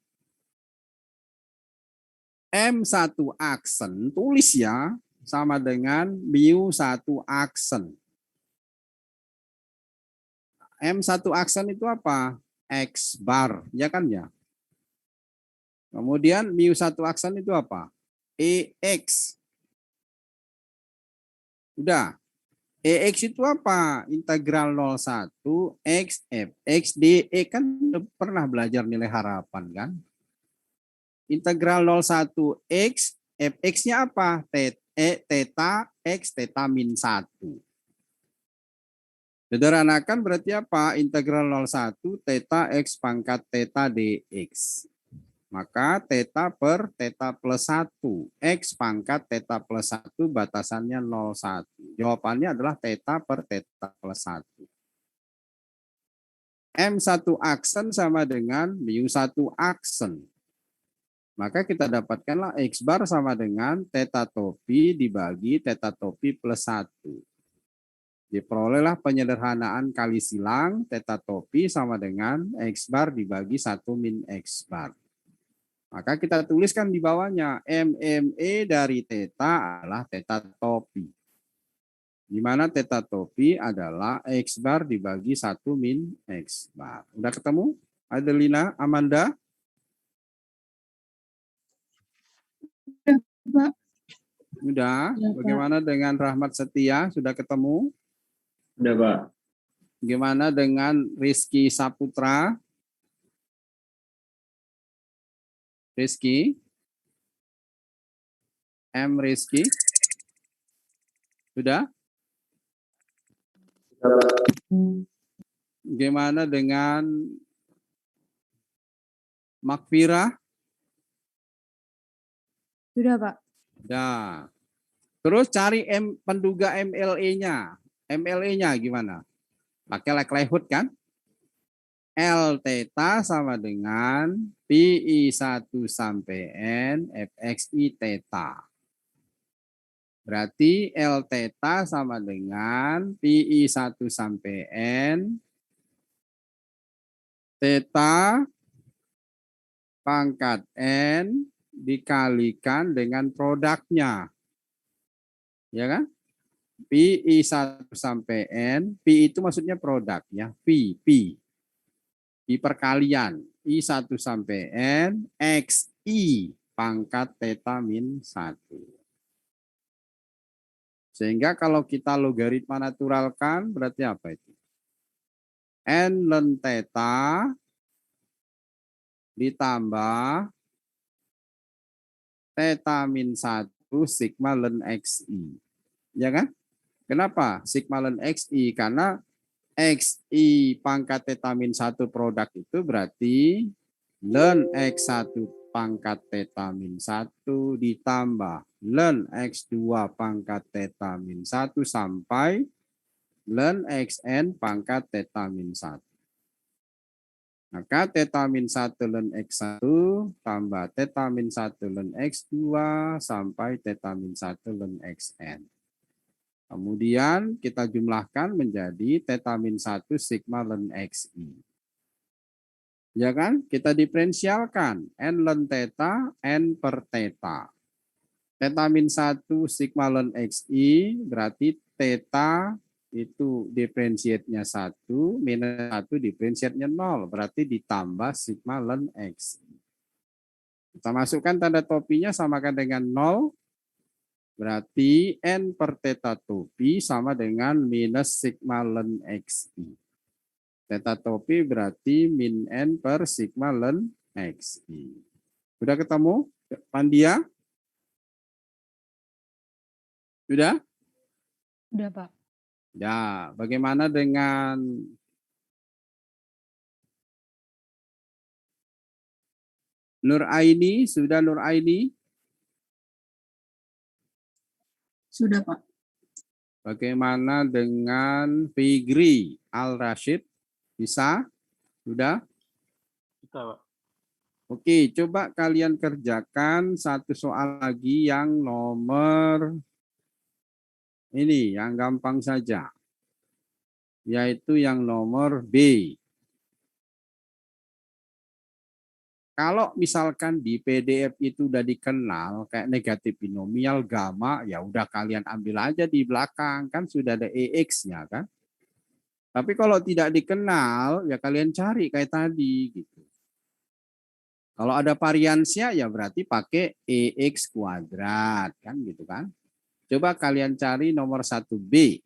M1 aksen, tulis ya, sama dengan mu1 aksen. M1 aksen itu apa? X bar, ya kan ya? Kemudian mu1 aksen itu apa? EX. Udah. EX itu apa? Integral 01 X fx dE kan udah pernah belajar nilai harapan kan? Integral 01 X fx-nya apa? Theta X theta min 1. Sederhanakan berarti apa? Integral 01 theta X pangkat theta dx. Maka theta per theta plus 1. X pangkat theta plus 1 batasannya 01. Jawabannya adalah theta per theta plus 1. M1 aksen sama dengan mu1 aksen. Maka kita dapatkanlah X bar sama dengan theta topi dibagi theta topi plus 1. Diperolehlah penyederhanaan kali silang theta topi sama dengan X bar dibagi 1 min X bar. Maka kita tuliskan di bawahnya MME dari theta adalah theta topi. Di mana theta topi adalah X bar dibagi 1 min X bar. Udah ketemu? Adelina, Amanda? Pak. Udah. Ya, Pak. Bagaimana dengan Rahmat Setia? Sudah ketemu? Udah, Pak. Gimana dengan Rizky Saputra? Rizky? M. Rizky? Sudah? Gimana dengan Makfira? Sudah, Pak. Ya. Terus cari penduga MLE-nya. MLE-nya gimana? Pakai likelihood kan? L theta sama dengan PI 1 sampai N FXI theta. Berarti L theta sama dengan PI 1 sampai N theta pangkat N dikalikan dengan produknya. Ya kan? PI 1 sampai N, P itu maksudnya produk ya, P perkalian, I1 sampai N, XI pangkat theta min 1. Sehingga kalau kita logaritma naturalkan, berarti apa itu? N ln theta ditambah theta min 1 sigma ln XI. Ya kan? Kenapa? Sigma ln XI, karena XI pangkat theta min 1 produk itu berarti ln X1 pangkat theta min 1 ditambah ln X2 pangkat theta min 1 sampai ln Xn pangkat theta min 1. Maka theta min 1 ln X1 tambah theta min 1 ln X2 sampai theta min 1 ln Xn. Kemudian kita jumlahkan menjadi theta min 1 sigma ln XI. Ya kan? Kita diferensialkan N ln theta, N per theta. Theta min 1 sigma ln XI berarti theta itu diferensiatnya 1, minus 1 diferensiatnya 0. Berarti ditambah sigma ln XI. Kita masukkan tanda topinya samakan dengan 0. Berarti N per theta topi sama dengan minus sigma ln XI. Theta topi berarti min N per sigma ln XI. Sudah ketemu, Pandia? Sudah? Sudah, Pak. Ya, bagaimana dengan Nur Aini? Sudah Nur Aini? Sudah, Pak. Bagaimana dengan Figri Al-Rashid? Bisa? Sudah? Bisa, Pak. Oke, coba kalian kerjakan satu soal lagi yang nomor ini, yang gampang saja. Yaitu yang nomor B. Kalau misalkan di PDF itu udah dikenal kayak negatif binomial, gamma, ya udah kalian ambil aja di belakang, kan sudah ada EX-nya kan. Tapi kalau tidak dikenal, ya kalian cari kayak tadi gitu. Kalau ada variansnya ya berarti pakai EX kuadrat kan gitu kan. Coba kalian cari nomor 1B.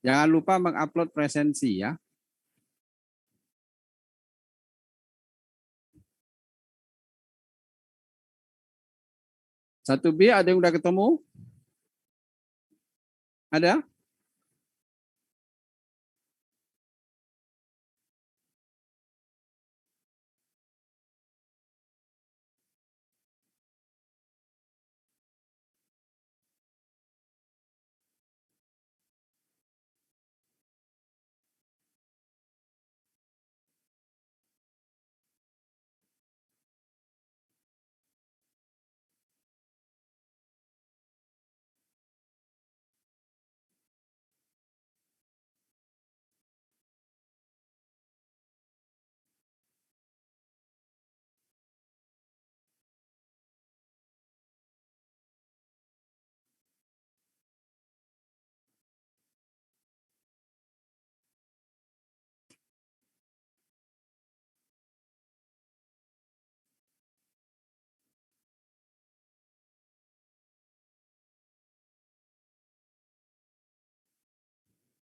Jangan lupa mengupload presensi ya. Satu B ada yang udah ketemu? Ada?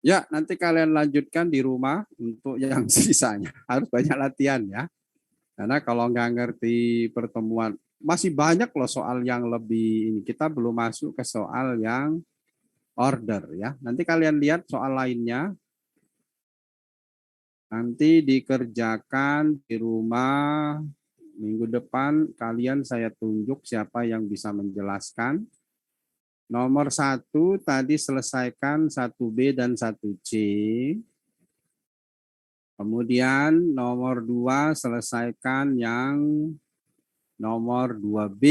Ya, nanti kalian lanjutkan di rumah untuk yang sisanya. Harus banyak latihan ya. Karena kalau nggak ngerti pertemuan, masih banyak loh soal yang lebih ini. Kita belum masuk ke soal yang order ya. Nanti kalian lihat soal lainnya. Nanti dikerjakan di rumah minggu depan. Kalian saya tunjuk siapa yang bisa menjelaskan. Nomor 1 tadi selesaikan 1B dan 1C. Kemudian nomor 2 selesaikan yang nomor 2B.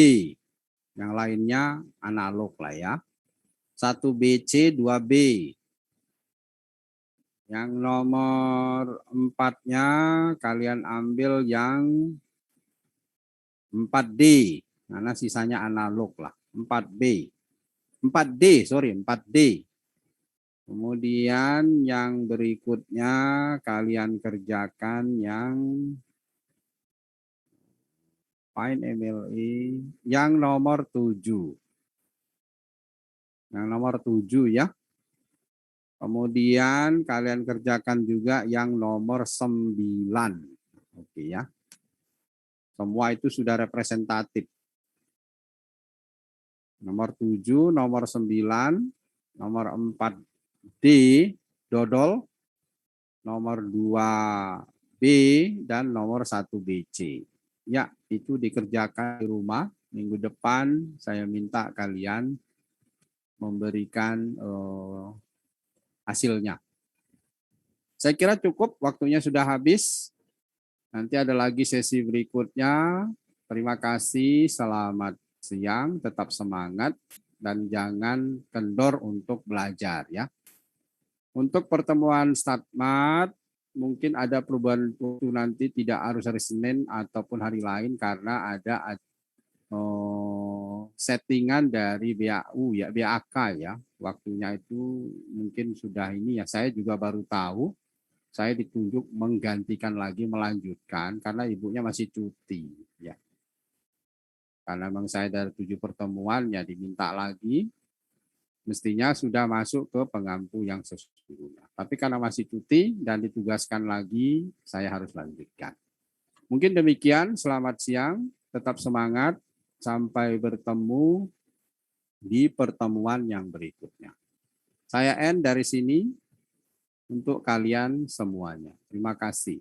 Yang lainnya analog lah ya. 1BC, 2B. Yang nomor 4-nya kalian ambil yang 4D. Karena sisanya analog lah. 4B. 4D. Kemudian yang berikutnya kalian kerjakan yang Find MLE yang nomor 7. Yang nomor 7 ya. Kemudian kalian kerjakan juga yang nomor 9. Oke ya. Semua itu sudah representatif. Nomor 7, nomor 9, nomor 4D, dodol, nomor 2B, dan nomor 1BC. Ya, itu dikerjakan di rumah. Minggu depan saya minta kalian memberikan hasilnya. Saya kira cukup, waktunya sudah habis. Nanti ada lagi sesi berikutnya. Terima kasih, selamat siang, tetap semangat, dan jangan kendor untuk belajar ya. Untuk pertemuan StatMat, mungkin ada perubahan waktu nanti, tidak harus hari Senin ataupun hari lain karena ada settingan dari BAU ya, BAK ya. Waktunya itu mungkin sudah ini ya, saya juga baru tahu. Saya ditunjuk menggantikan lagi, melanjutkan karena ibunya masih cuti ya. Karena memang saya dari 7 pertemuan ya diminta lagi, mestinya sudah masuk ke pengampu yang sesungguhnya. Tapi karena masih cuti dan ditugaskan lagi, saya harus lanjutkan. Mungkin demikian, selamat siang, tetap semangat, sampai bertemu di pertemuan yang berikutnya. Saya end dari sini untuk kalian semuanya. Terima kasih.